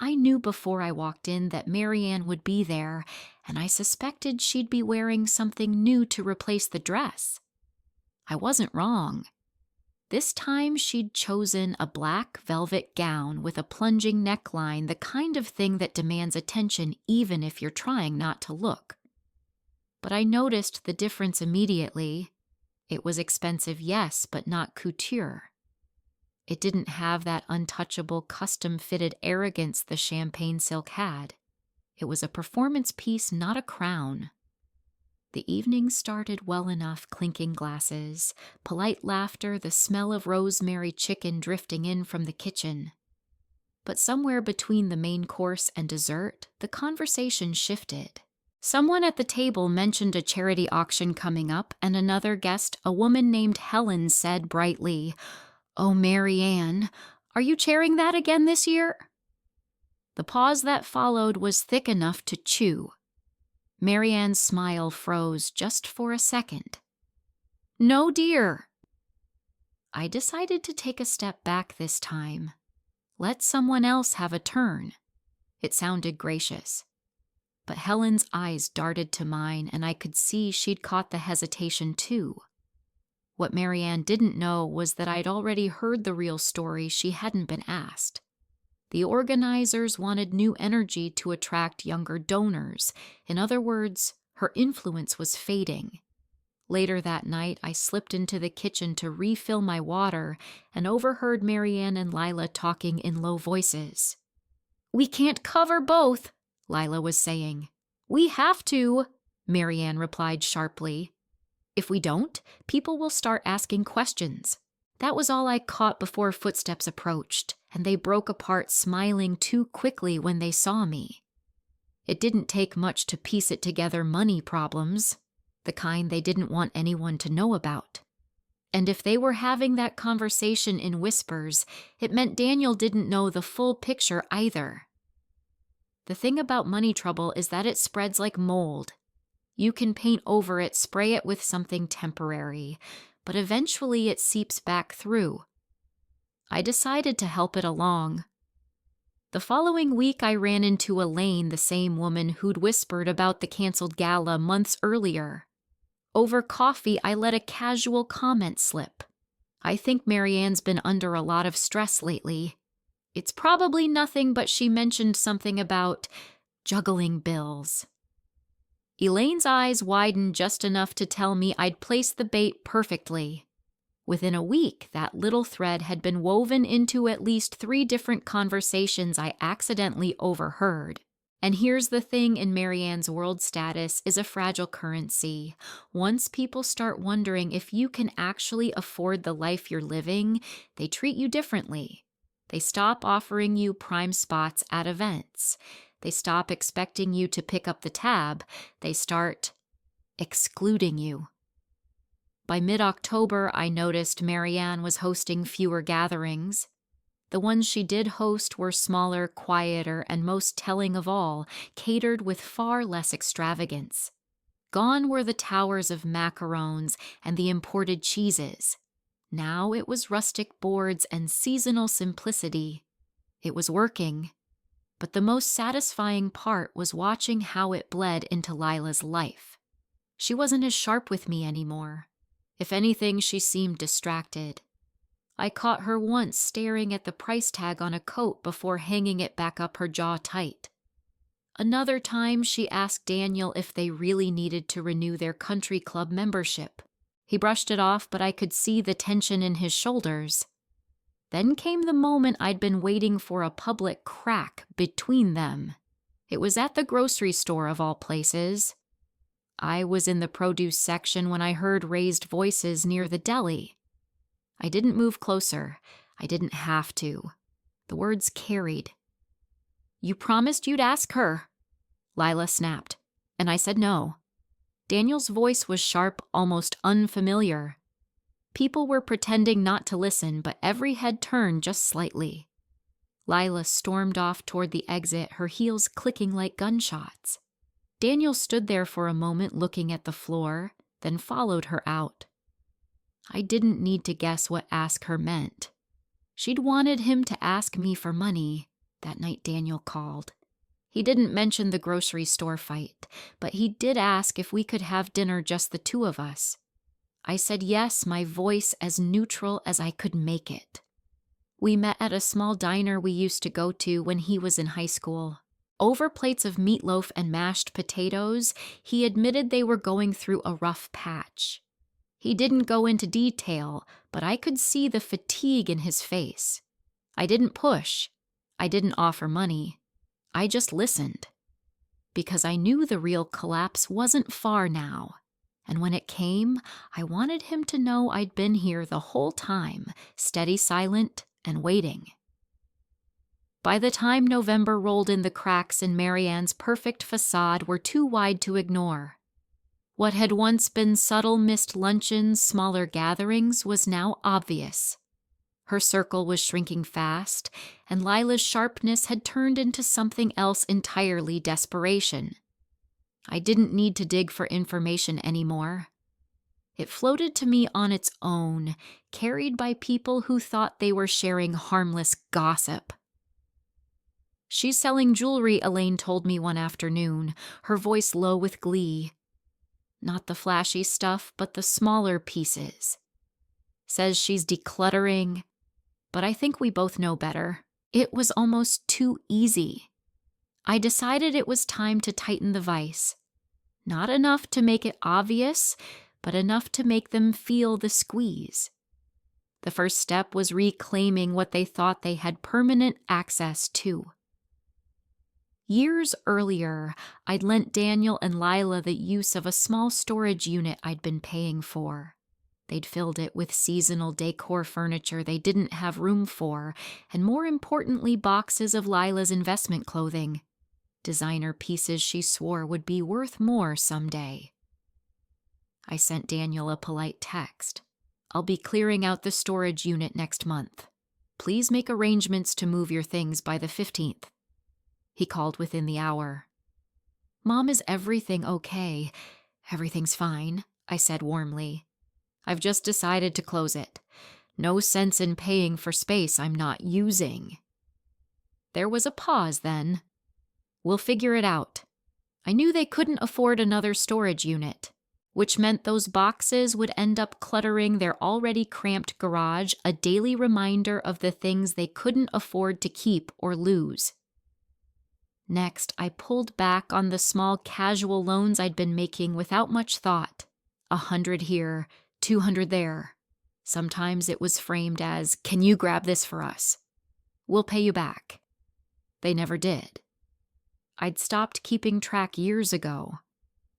I knew before I walked in that Marianne would be there, and I suspected she'd be wearing something new to replace the dress. I wasn't wrong. This time she'd chosen a black velvet gown with a plunging neckline, the kind of thing that demands attention even if you're trying not to look. But I noticed the difference immediately. It was expensive, yes, but not couture. It didn't have that untouchable, custom-fitted arrogance the champagne silk had. It was a performance piece, not a crown. The evening started well enough, clinking glasses, polite laughter, the smell of rosemary chicken drifting in from the kitchen. But somewhere between the main course and dessert, the conversation shifted. Someone at the table mentioned a charity auction coming up, and another guest, a woman named Helen, said brightly, "Oh, Marianne, are you chairing that again this year?" The pause that followed was thick enough to chew. Marianne's smile froze just for a second. "No, dear." I decided to take a step back this time. Let someone else have a turn. It sounded gracious. But Helen's eyes darted to mine, and I could see she'd caught the hesitation too. What Marianne didn't know was that I'd already heard the real story. She hadn't been asked. The organizers wanted new energy to attract younger donors. In other words, Her influence was fading. Later that night, I slipped into the kitchen to refill my water and overheard Marianne and Lila talking in low voices. "We can't cover both," Lila was saying. "We have to," Marianne replied sharply. "If we don't, people will start asking questions." That was all I caught before footsteps approached, and they broke apart smiling too quickly when they saw me. It didn't take much to piece it together money problems, the kind they didn't want anyone to know about. And if they were having that conversation in whispers, it meant Daniel didn't know the full picture either. The thing about money trouble is that it spreads like mold. You can paint over it, spray it with something temporary, but eventually it seeps back through. I decided to help it along. The following week, I ran into Elaine, the same woman who'd whispered about the canceled gala months earlier. Over coffee, I let a casual comment slip. "I think Marianne's been under a lot of stress lately. It's probably nothing, but she mentioned something about juggling bills." Elaine's eyes widened just enough to tell me I'd placed the bait perfectly. Within a week, that little thread had been woven into at least 3 different conversations I accidentally overheard. And here's the thing, in Marianne's world, status is a fragile currency. Once people start wondering if you can actually afford the life you're living, they treat you differently. They stop offering you prime spots at events. They stop expecting you to pick up the tab. They start excluding you. By mid-October, I noticed Marianne was hosting fewer gatherings. The ones she did host were smaller, quieter, and most telling of all, catered with far less extravagance. Gone were the towers of macarons and the imported cheeses. Now it was rustic boards and seasonal simplicity. It was working. But the most satisfying part was watching how it bled into Lila's life. She wasn't as sharp with me anymore. If anything, she seemed distracted. I caught her once staring at the price tag on a coat before hanging it back up her jaw tight. Another time, she asked Daniel if they really needed to renew their country club membership. He brushed it off, but I could see the tension in his shoulders. Then came the moment I'd been waiting for, a public crack between them. It was at the grocery store, of all places. I was in the produce section when I heard raised voices near the deli. I didn't move closer. I didn't have to. The words carried. "You promised you'd ask her," Lila snapped, and I said no. Daniel's voice was sharp, almost unfamiliar. People were pretending not to listen, but every head turned just slightly. Lila stormed off toward the exit, her heels clicking like gunshots. Daniel stood there for a moment looking at the floor, then followed her out. I didn't need to guess what ask her meant. She'd wanted him to ask me for money that night Daniel called. He didn't mention the grocery store fight, but he did ask if we could have dinner, just the 2 of us. I said yes, my voice as neutral as I could make it. We met at a small diner we used to go to when he was in high school. Over plates of meatloaf and mashed potatoes, he admitted they were going through a rough patch. He didn't go into detail, but I could see the fatigue in his face. I didn't push. I didn't offer money. I just listened. Because I knew the real collapse wasn't far now. And when it came, I wanted him to know I'd been here the whole time, steady, silent, and waiting. By the time November rolled in, the cracks in Marianne's perfect facade were too wide to ignore. What had once been subtle missed luncheons, smaller gatherings, was now obvious. Her circle was shrinking fast, and Lila's sharpness had turned into something else entirely: desperation. I didn't need to dig for information anymore. It floated to me on its own, carried by people who thought they were sharing harmless gossip. "She's selling jewelry," Elaine told me one afternoon, her voice low with glee. "Not the flashy stuff, but the smaller pieces. Says she's decluttering, but I think we both know better. It was almost too easy. I decided it was time to tighten the vise. Not enough to make it obvious, but enough to make them feel the squeeze. The first step was reclaiming what they thought they had permanent access to. Years earlier, I'd lent Daniel and Lila the use of a small storage unit I'd been paying for. They'd filled it with seasonal decor furniture they didn't have room for, and more importantly, boxes of Lila's investment clothing. Designer pieces she swore would be worth more someday. I sent Daniel a polite text. "I'll be clearing out the storage unit next month. Please make arrangements to move your things by the 15th. He called within the hour. "Mom, is everything okay?" "Everything's fine," I said warmly. "I've just decided to close it. No sense in paying for space I'm not using." There was a pause then. "We'll figure it out." I knew they couldn't afford another storage unit, which meant those boxes would end up cluttering their already cramped garage, a daily reminder of the things they couldn't afford to keep or lose. Next, I pulled back on the small casual loans I'd been making without much thought. 100 here, 200 there. Sometimes it was framed as, "Can you grab this for us? We'll pay you back." They never did. I'd stopped keeping track years ago.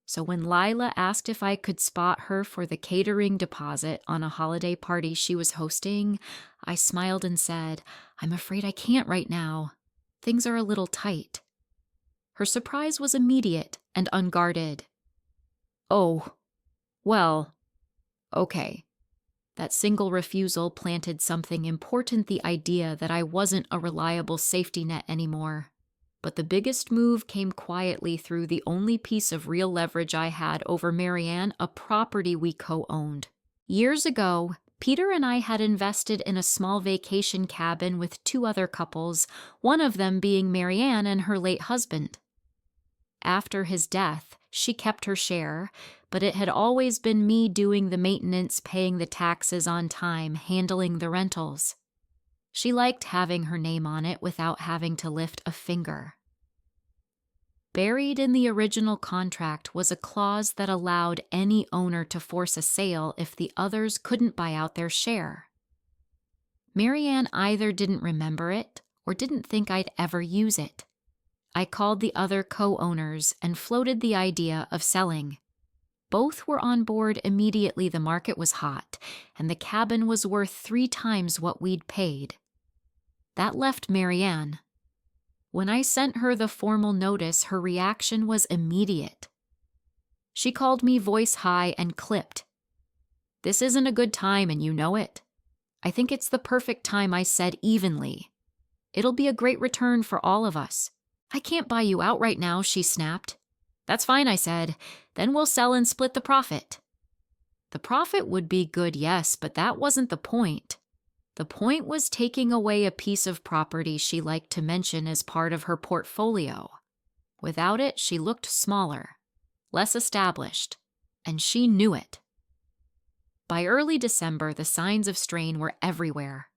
So when Lila asked if I could spot her for the catering deposit on a holiday party she was hosting, I smiled and said, "I'm afraid I can't right now. Things are a little tight." Her surprise was immediate and unguarded. "Oh, well, okay." That single refusal planted something important, the idea that I wasn't a reliable safety net anymore. But the biggest move came quietly through the only piece of real leverage I had over Marianne, a property we co-owned. Years ago, Peter and I had invested in a small vacation cabin with 2 other couples, one of them being Marianne and her late husband. After his death, she kept her share, but it had always been me doing the maintenance, paying the taxes on time, handling the rentals. She liked having her name on it without having to lift a finger. Buried in the original contract was a clause that allowed any owner to force a sale if the others couldn't buy out their share. Marianne either didn't remember it or didn't think I'd ever use it. I called the other co-owners and floated the idea of selling. Both were on board immediately. The market was hot, and the cabin was worth 3 times what we'd paid. That left Marianne. When I sent her the formal notice, her reaction was immediate. She called me voice high and clipped. "This isn't a good time, and you know it." "I think it's the perfect time," I said evenly. "It'll be a great return for all of us." "I can't buy you out right now," she snapped. "That's fine," I said. "Then we'll sell and split the profit." The profit would be good, yes, but that wasn't the point. The point was taking away a piece of property she liked to mention as part of her portfolio. Without it, she looked smaller, less established, and she knew it. By early December, the signs of strain were everywhere.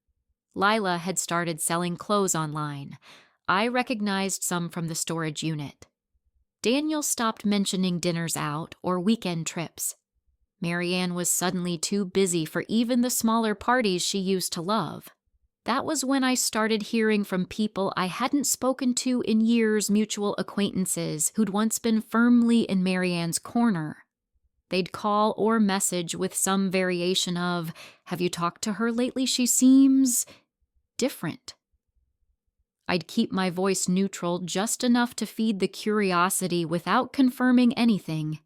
Lila had started selling clothes online. I recognized some from the storage unit. Daniel stopped mentioning dinners out or weekend trips. Marianne was suddenly too busy for even the smaller parties she used to love. That was when I started hearing from people I hadn't spoken to in years, mutual acquaintances who'd once been firmly in Marianne's corner. They'd call or message with some variation of, "Have you talked to her lately? She seems different." I'd keep my voice neutral, just enough to feed the curiosity without confirming anything.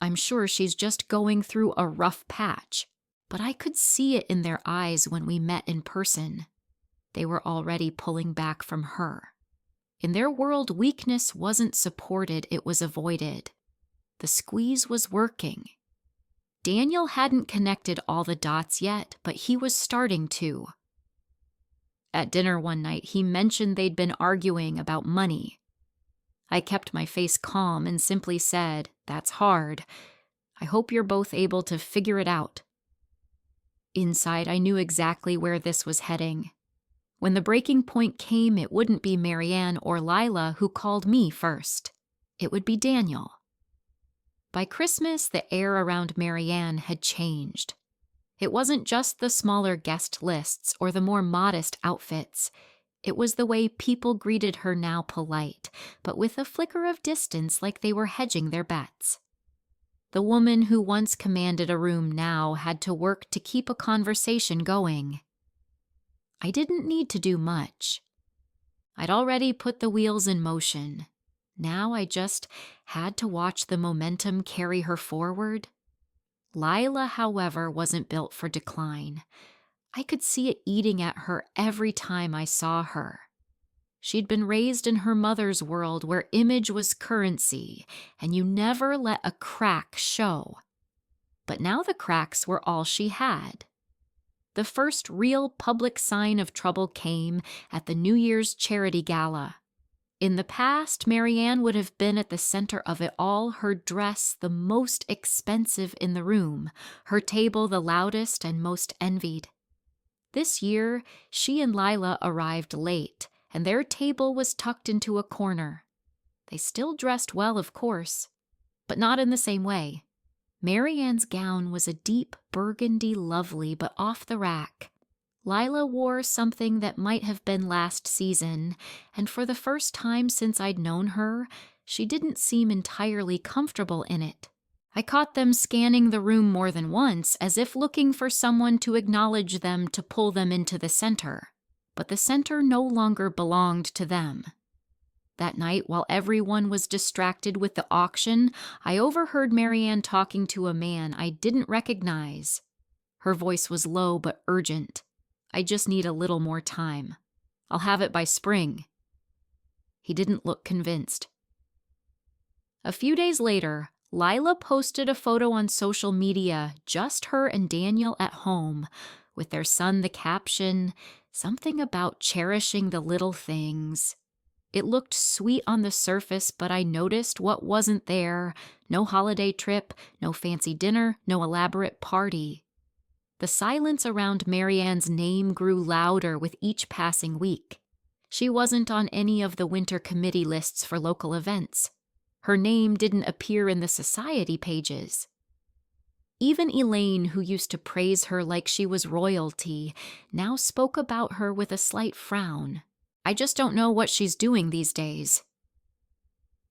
"I'm sure she's just going through a rough patch," but I could see it in their eyes when we met in person. They were already pulling back from her. In their world, weakness wasn't supported, it was avoided. The squeeze was working. Daniel hadn't connected all the dots yet, but he was starting to. At dinner one night, he mentioned they'd been arguing about money. I kept my face calm and simply said, "That's hard. I hope you're both able to figure it out." Inside, I knew exactly where this was heading. When the breaking point came, it wouldn't be Marianne or Lila who called me first. It would be Daniel. By Christmas, the air around Marianne had changed. It wasn't just the smaller guest lists or the more modest outfits. It was the way people greeted her, now polite, but with a flicker of distance, like they were hedging their bets. The woman who once commanded a room now had to work to keep a conversation going. I didn't need to do much. I'd already put the wheels in motion. Now I just had to watch the momentum carry her forward. Lila, however, wasn't built for decline. I could see it eating at her every time I saw her. She'd been raised in her mother's world where image was currency, and you never let a crack show. But now the cracks were all she had. The first real public sign of trouble came at the New Year's charity gala. In the past, Marianne would have been at the center of it all, her dress the most expensive in the room, her table the loudest and most envied. This year, she and Lila arrived late, and their table was tucked into a corner. They still dressed well, of course, but not in the same way. Marianne's gown was a deep burgundy lovely, but off the rack. Lila wore something that might have been last season, and for the first time since I'd known her, she didn't seem entirely comfortable in it. I caught them scanning the room more than once, as if looking for someone to acknowledge them to pull them into the center. But the center no longer belonged to them. That night, while everyone was distracted with the auction, I overheard Marianne talking to a man I didn't recognize. Her voice was low but urgent. I just need a little more time. I'll have it by spring. He didn't look convinced. A few days later, Lila posted a photo on social media, just her and Daniel at home, with their son the caption, something about cherishing the little things. It looked sweet on the surface, but I noticed what wasn't there. No holiday trip, no fancy dinner, no elaborate party. The silence around Marianne's name grew louder with each passing week. She wasn't on any of the winter committee lists for local events. Her name didn't appear in the society pages. Even Elaine, who used to praise her like she was royalty, now spoke about her with a slight frown. I just don't know what she's doing these days.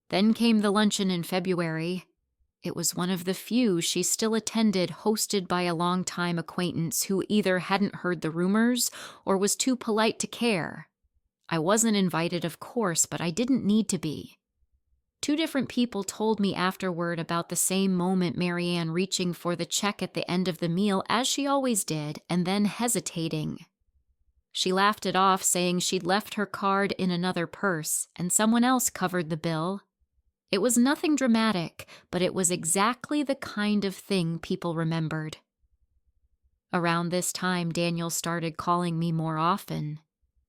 Then came the luncheon in February. It was one of the few she still attended, hosted by a longtime acquaintance who either hadn't heard the rumors or was too polite to care. I wasn't invited, of course, but I didn't need to be. 2 different people told me afterward about the same moment, Marianne reaching for the check at the end of the meal, as she always did, and then hesitating. She laughed it off, saying she'd left her card in another purse, and someone else covered the bill. It was nothing dramatic, but it was exactly the kind of thing people remembered. Around this time, Daniel started calling me more often.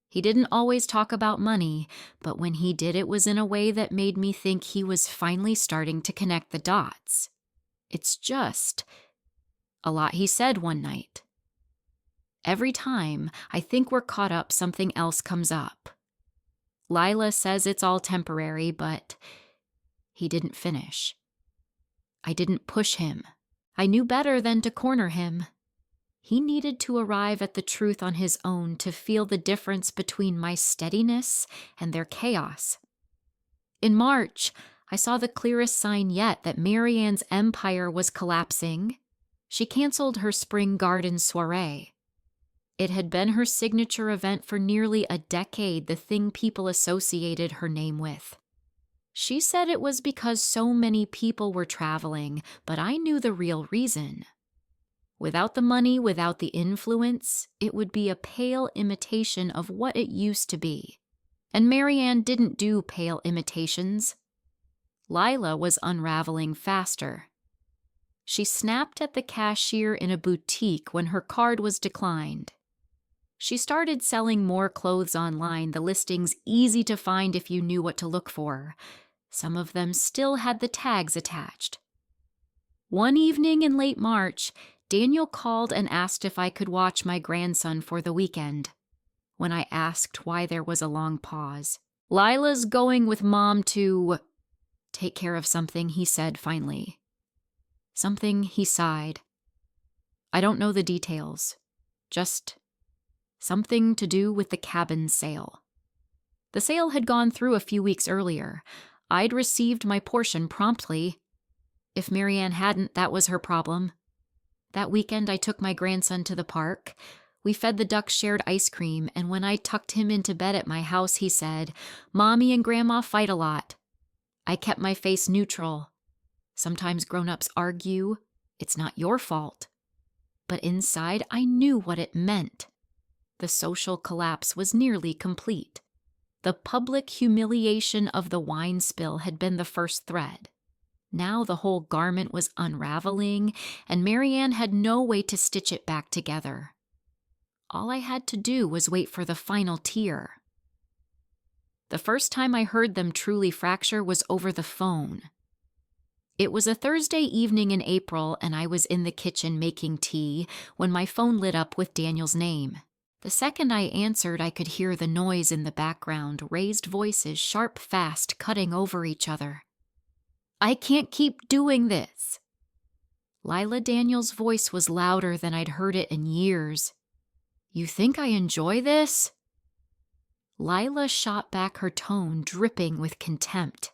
He didn't always talk about money, but when he did, it was in a way that made me think he was finally starting to connect the dots. It's just a lot he said one night. Every time I think we're caught up, something else comes up. Lila says it's all temporary, but he didn't finish. I didn't push him. I knew better than to corner him. He needed to arrive at the truth on his own to feel the difference between my steadiness and their chaos. In March, I saw the clearest sign yet that Marianne's empire was collapsing. She canceled her spring garden soiree. It had been her signature event for nearly a decade, the thing people associated her name with. She said it was because so many people were traveling, but I knew the real reason. Without the money, without the influence, it would be a pale imitation of what it used to be. And Marianne didn't do pale imitations. Lila was unraveling faster. She snapped at the cashier in a boutique when her card was declined. She started selling more clothes online, the listings easy to find if you knew what to look for. Some of them still had the tags attached. One evening in late March, Daniel called and asked if I could watch my grandson for the weekend. When I asked why, there was a long pause. "Lila's going with Mom to take care of something," he said finally. Something, he sighed. I don't know the details. Just something to do with the cabin sale. The sale had gone through a few weeks earlier. I'd received my portion promptly. If Marianne hadn't, that was her problem. That weekend I took my grandson to the park. We fed the ducks shared ice cream, and when I tucked him into bed at my house, he said, "Mommy and Grandma fight a lot." I kept my face neutral. Sometimes grown-ups argue. It's not your fault. But inside, I knew what it meant. The social collapse was nearly complete. The public humiliation of the wine spill had been the first thread. Now the whole garment was unraveling, and Marianne had no way to stitch it back together. All I had to do was wait for the final tear. The first time I heard them truly fracture was over the phone. It was a Thursday evening in April, and I was in the kitchen making tea when my phone lit up with Daniel's name. The second I answered, I could hear the noise in the background, raised voices, sharp, fast, cutting over each other. "I can't keep doing this." Lila Daniels' voice was louder than I'd heard it in years. "You think I enjoy this?" Lila shot back, her tone dripping with contempt.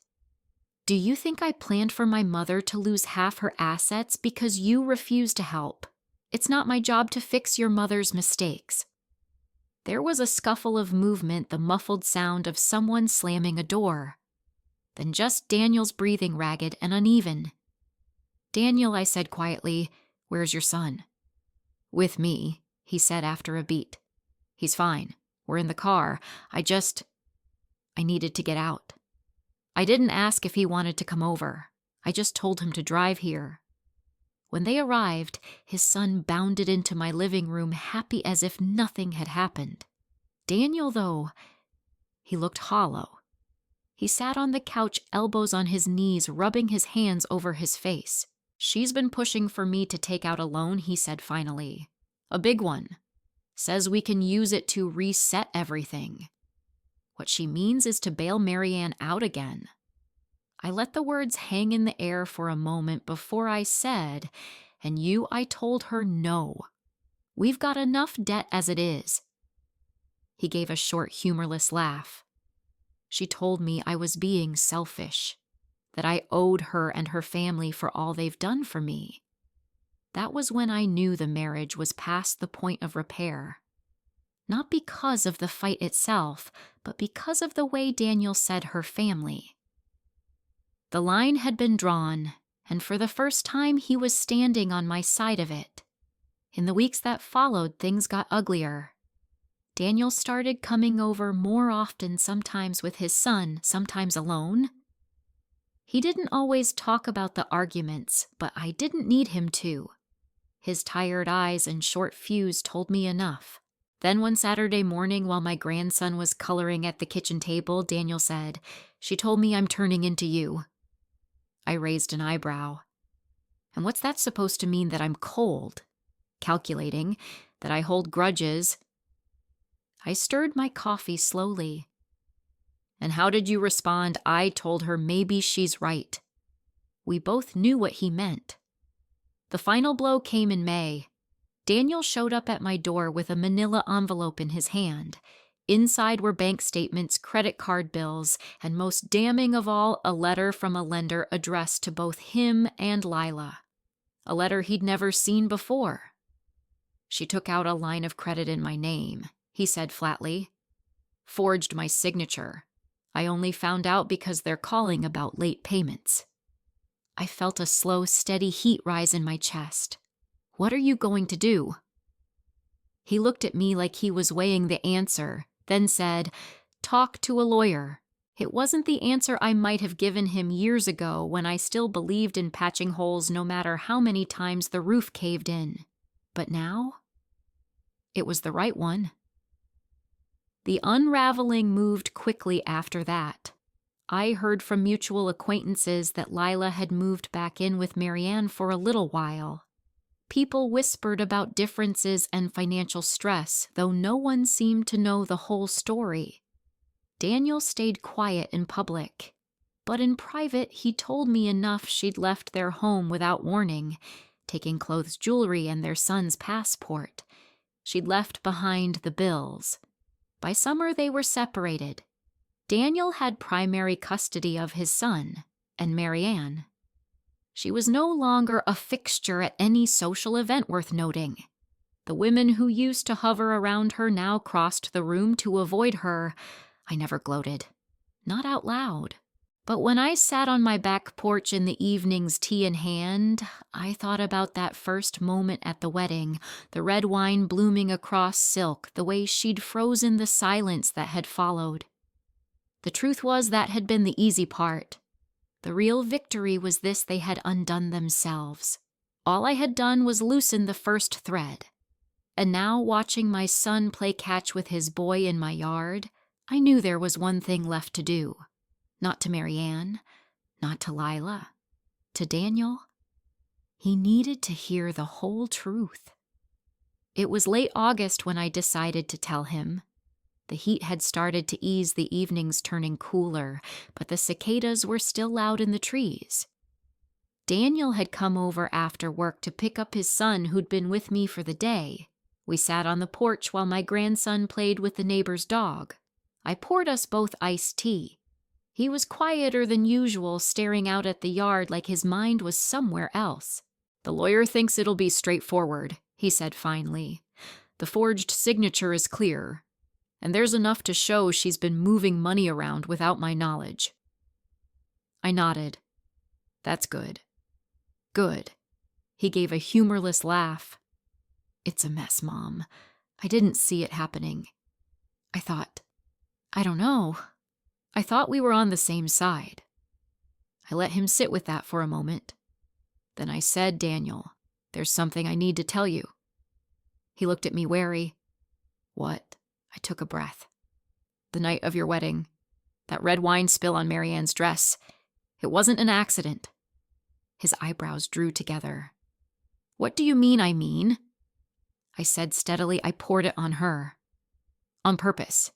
"Do you think I planned for my mother to lose half her assets because you refuse to help? It's not my job to fix your mother's mistakes." There was a scuffle of movement, the muffled sound of someone slamming a door. Then just Daniel's breathing, ragged and uneven. "Daniel," I said quietly, "where's your son?" "With me," he said after a beat. "He's fine. We're in the car. I needed to get out. I didn't ask if he wanted to come over. I just told him to drive here." When they arrived, his son bounded into my living room, happy as if nothing had happened. Daniel, though, he looked hollow. He sat on the couch, elbows on his knees, rubbing his hands over his face. "She's been pushing for me to take out a loan," he said finally. "A big one. Says we can use it to reset everything. What she means is to bail Marianne out again." I let the words hang in the air for a moment before I said, I told her no. We've got enough debt as it is." He gave a short, humorless laugh. "She told me I was being selfish, that I owed her and her family for all they've done for me." That was when I knew the marriage was past the point of repair. Not because of the fight itself, but because of the way Daniel said her family. The line had been drawn, and for the first time he was standing on my side of it. In the weeks that followed, things got uglier. Daniel started coming over more often, sometimes with his son, sometimes alone. He didn't always talk about the arguments, but I didn't need him to. His tired eyes and short fuse told me enough. Then one Saturday morning, while my grandson was coloring at the kitchen table, Daniel said, "She told me I'm turning into you." I raised an eyebrow. "And what's that supposed to mean, that I'm cold? Calculating? That I hold grudges?" I stirred my coffee slowly. "And how did you respond?" I told her maybe she's right. We both knew what he meant. The final blow came in May. Daniel showed up at my door with a manila envelope in his hand. Inside were bank statements, credit card bills, and most damning of all, a letter from a lender addressed to both him and Lila. A letter he'd never seen before. "She took out a line of credit in my name," he said flatly. "Forged my signature. I only found out because they're calling about late payments." I felt a slow, steady heat rise in my chest. "What are you going to do?" He looked at me like he was weighing the answer, then said, "Talk to a lawyer." It wasn't the answer I might have given him years ago when I still believed in patching holes no matter how many times the roof caved in. But now, it was the right one. The unraveling moved quickly after that. I heard from mutual acquaintances that Lila had moved back in with Marianne for a little while. People whispered about differences and financial stress, though no one seemed to know the whole story. Daniel stayed quiet in public. But in private, he told me enough she'd left their home without warning, taking clothes, jewelry, and their son's passport. She'd left behind the bills. By summer, they were separated. Daniel had primary custody of his son, and Marianne. She was no longer a fixture at any social event worth noting. The women who used to hover around her now crossed the room to avoid her. I never gloated. Not out loud. But when I sat on my back porch in the evenings, tea in hand, I thought about that first moment at the wedding, the red wine blooming across silk, the way she'd frozen the silence that had followed. The truth was that had been the easy part. The real victory was this: they had undone themselves. All I had done was loosen the first thread. And now, watching my son play catch with his boy in my yard, I knew there was one thing left to do. Not to Marianne, not to Lila, to Daniel. He needed to hear the whole truth. It was late August when I decided to tell him. The heat had started to ease, the evenings turning cooler, but the cicadas were still loud in the trees. Daniel had come over after work to pick up his son who'd been with me for the day. We sat on the porch while my grandson played with the neighbor's dog. I poured us both iced tea. He was quieter than usual, staring out at the yard like his mind was somewhere else. "The lawyer thinks it'll be straightforward," he said finally. "The forged signature is clear, and there's enough to show she's been moving money around without my knowledge." I nodded. "That's good." "Good." He gave a humorless laugh. "It's a mess, Mom. I didn't see it happening. I don't know. I thought we were on the same side." I let him sit with that for a moment. Then I said, "Daniel, there's something I need to tell you." He looked at me wary. "What?" I took a breath. "The night of your wedding. That red wine spill on Marianne's dress. It wasn't an accident." His eyebrows drew together. "What do you mean, I mean?" I said steadily. "I poured it on her. On purpose."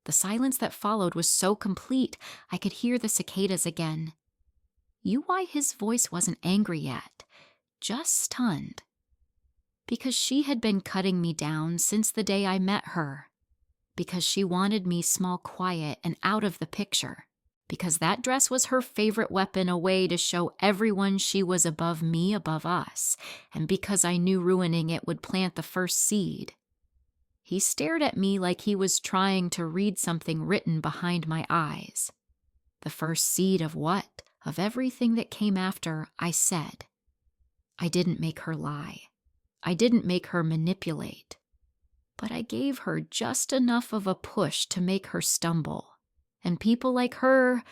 The silence that followed was so complete, I could hear the cicadas again. You why his voice wasn't angry yet, just stunned. Because she had been cutting me down since the day I met her. Because she wanted me small, quiet, and out of the picture. Because that dress was her favorite weapon, a way to show everyone she was above me, above us. And because I knew ruining it would plant the first seed. He stared at me like he was trying to read something written behind my eyes. The first seed of what? Of everything that came after, I said. I didn't make her lie. I didn't make her manipulate. But I gave her just enough of a push to make her stumble. And people like her,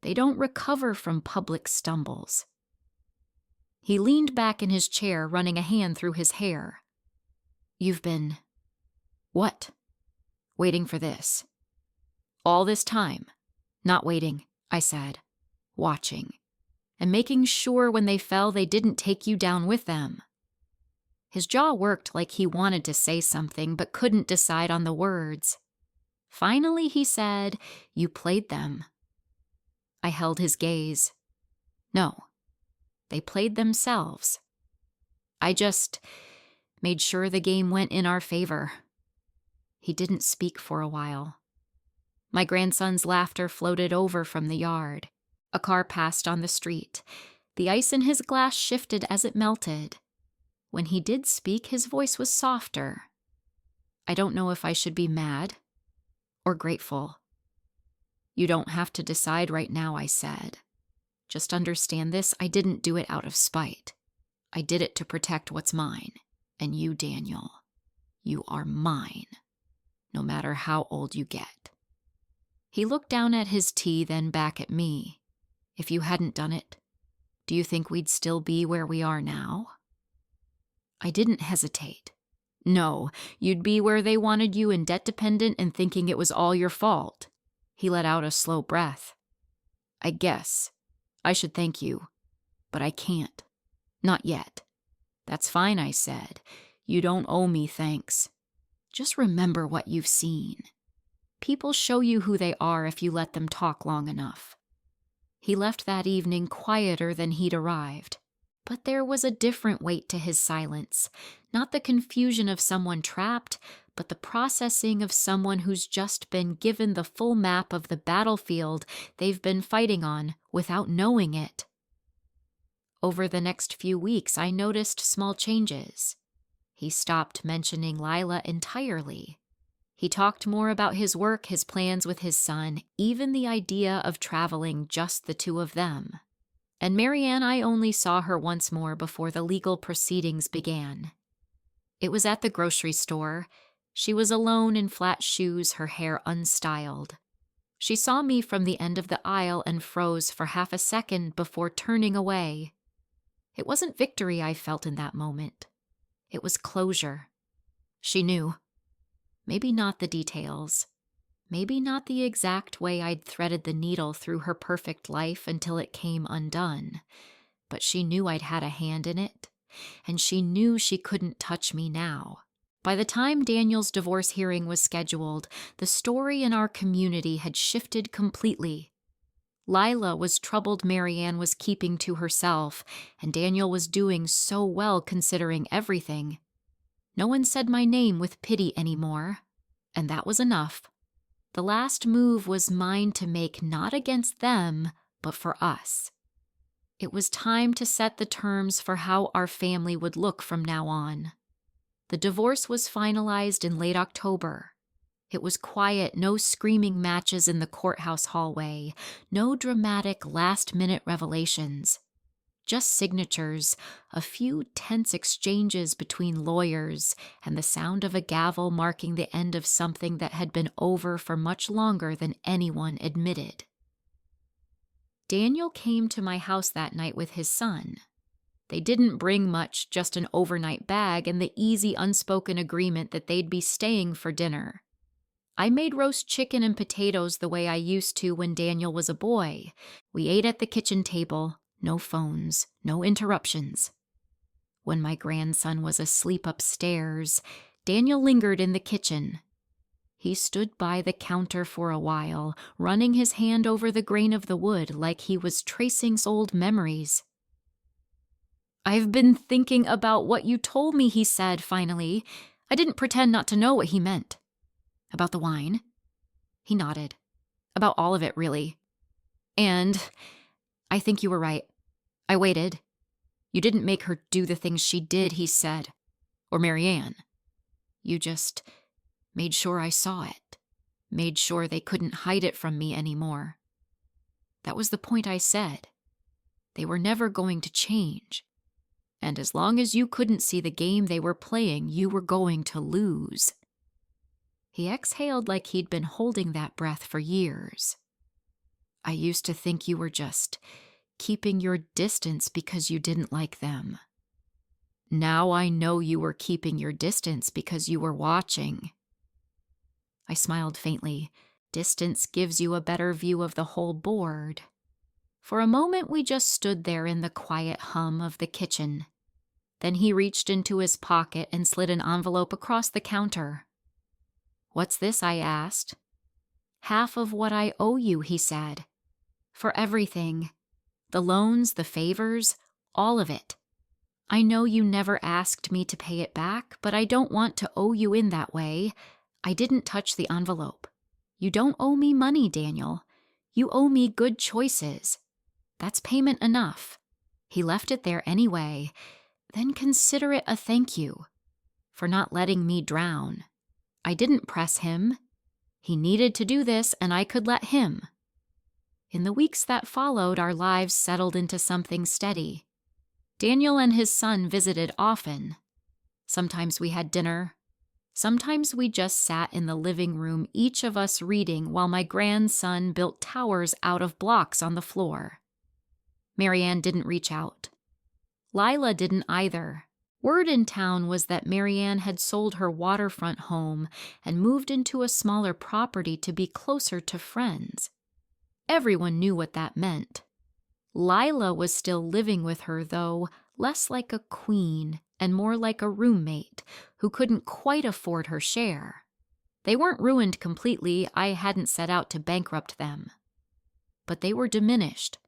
they don't recover from public stumbles. He leaned back in his chair, running a hand through his hair. "You've been..." "What?" "Waiting for this." "All this time." "Not waiting," I said. "Watching. And making sure when they fell they didn't take you down with them." His jaw worked like he wanted to say something but couldn't decide on the words. Finally he said, "You played them." I held his gaze. "No. They played themselves. I just made sure the game went in our favor." He didn't speak for a while. My grandson's laughter floated over from the yard. A car passed on the street. The ice in his glass shifted as it melted. When he did speak, his voice was softer. "I don't know if I should be mad or grateful." "You don't have to decide right now," I said. "Just understand this, I didn't do it out of spite. I did it to protect what's mine. And you, Daniel, you are mine. No matter how old you get." He looked down at his tea, then back at me. "If you hadn't done it, do you think we'd still be where we are now?" I didn't hesitate. "No, you'd be where they wanted you, in debt dependent and thinking it was all your fault." He let out a slow breath. "I guess I should thank you, but I can't. Not yet." "That's fine," I said. "You don't owe me thanks. Just remember what you've seen. People show you who they are if you let them talk long enough. He left that evening quieter than he'd arrived. But there was a different weight to his silence, not the confusion of someone trapped, but the processing of someone who's just been given the full map of the battlefield they've been fighting on without knowing it. Over the next few weeks, I noticed small changes. He stopped mentioning Lila entirely. He talked more about his work, his plans with his son, even the idea of traveling just the two of them. And Marianne, I only saw her once more before the legal proceedings began. It was at the grocery store. She was alone in flat shoes, her hair unstyled. She saw me from the end of the aisle and froze for half a second before turning away. It wasn't victory I felt in that moment. It was closure. She knew. Maybe not the details. Maybe not the exact way I'd threaded the needle through her perfect life until it came undone. But she knew I'd had a hand in it, and she knew she couldn't touch me now. By the time Daniel's divorce hearing was scheduled, the story in our community had shifted completely. Lila was troubled Marianne was keeping to herself, and Daniel was doing so well considering everything. No one said my name with pity anymore, and that was enough. The last move was mine to make, not against them, but for us. It was time to set the terms for how our family would look from now on. The divorce was finalized in late October. It was quiet, no screaming matches in the courthouse hallway, no dramatic last-minute revelations. Just signatures, a few tense exchanges between lawyers, and the sound of a gavel marking the end of something that had been over for much longer than anyone admitted. Daniel came to my house that night with his son. They didn't bring much, just an overnight bag and the easy unspoken agreement that they'd be staying for dinner. I made roast chicken and potatoes the way I used to when Daniel was a boy. We ate at the kitchen table. No phones, no interruptions. When my grandson was asleep upstairs, Daniel lingered in the kitchen. He stood by the counter for a while, running his hand over the grain of the wood like he was tracing old memories. "I've been thinking about what you told me," he said finally. I didn't pretend not to know what he meant. "About the wine?" He nodded. "About all of it, really. And I think you were right. I waited. You didn't make her do the things she did," he said. "Or Marianne. You just made sure I saw it. Made sure they couldn't hide it from me anymore. That was the point I said. They were never going to change. And as long as you couldn't see the game they were playing, you were going to lose." He exhaled like he'd been holding that breath for years. "I used to think you were just keeping your distance because you didn't like them. Now I know you were keeping your distance because you were watching." I smiled faintly. Distance gives you a better view of the whole board. For a moment we just stood there in the quiet hum of the kitchen. Then he reached into his pocket and slid an envelope across the counter. "What's this?" I asked. "Half of what I owe you," he said. "For everything. The loans, the favors, all of it. I know you never asked me to pay it back, but I don't want to owe you in that way. I didn't touch the envelope. You don't owe me money, Daniel. You owe me good choices. That's payment enough." He left it there anyway. "Then consider it a thank you for not letting me drown." I didn't press him. He needed to do this, and I could let him. In the weeks that followed, our lives settled into something steady. Daniel and his son visited often. Sometimes we had dinner. Sometimes we just sat in the living room, each of us reading, while my grandson built towers out of blocks on the floor. Marianne didn't reach out. Lila didn't either. Word in town was that Marianne had sold her waterfront home and moved into a smaller property to be closer to friends. Everyone knew what that meant. Lila was still living with her, though, less like a queen and more like a roommate who couldn't quite afford her share. They weren't ruined completely. I hadn't set out to bankrupt them. But they were diminished.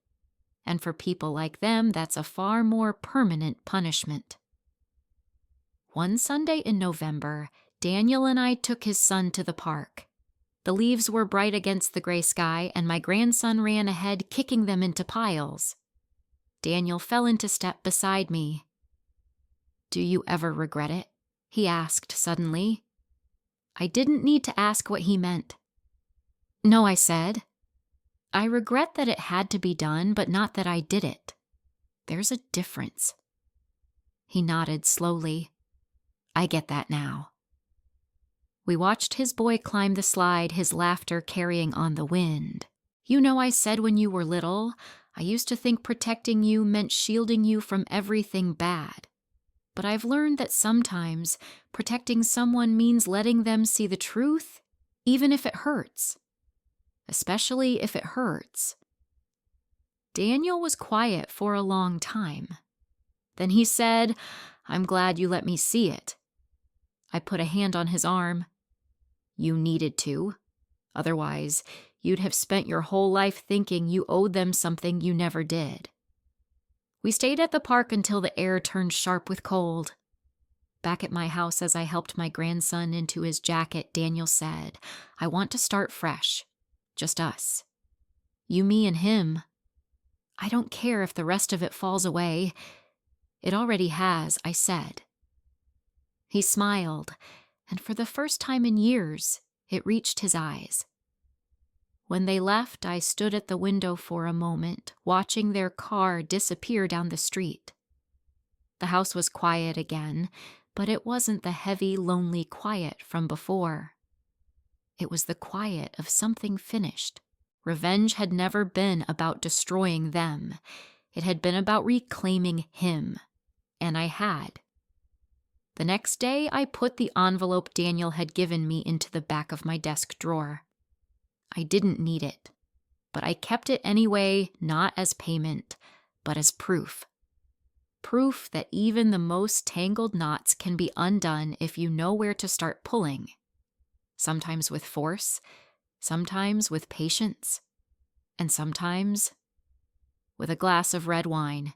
And for people like them, that's a far more permanent punishment. One Sunday in November, Daniel and I took his son to the park. The leaves were bright against the gray sky, and my grandson ran ahead, kicking them into piles. Daniel fell into step beside me. "Do you ever regret it?" he asked suddenly. I didn't need to ask what he meant. "No," I said. "I regret that it had to be done, but not that I did it. There's a difference." He nodded slowly. "I get that now." We watched his boy climb the slide, his laughter carrying on the wind. "You know, I said when you were little, I used to think protecting you meant shielding you from everything bad. But I've learned that sometimes protecting someone means letting them see the truth, even if it hurts. Especially if it hurts." Daniel was quiet for a long time. Then he said, "I'm glad you let me see it." I put a hand on his arm. "You needed to. Otherwise, you'd have spent your whole life thinking you owed them something you never did." We stayed at the park until the air turned sharp with cold. Back at my house, as I helped my grandson into his jacket, Daniel said, "I want to start fresh. Just us. You, me, and him. I don't care if the rest of it falls away." "It already has," I said. He smiled, and for the first time in years, it reached his eyes. When they left, I stood at the window for a moment, watching their car disappear down the street. The house was quiet again, but it wasn't the heavy, lonely quiet from before. It was the quiet of something finished. Revenge had never been about destroying them. It had been about reclaiming him. And I had. The next day, I put the envelope Daniel had given me into the back of my desk drawer. I didn't need it, but I kept it anyway, not as payment, but as proof. Proof that even the most tangled knots can be undone if you know where to start pulling. Sometimes with force, sometimes with patience, and sometimes with a glass of red wine.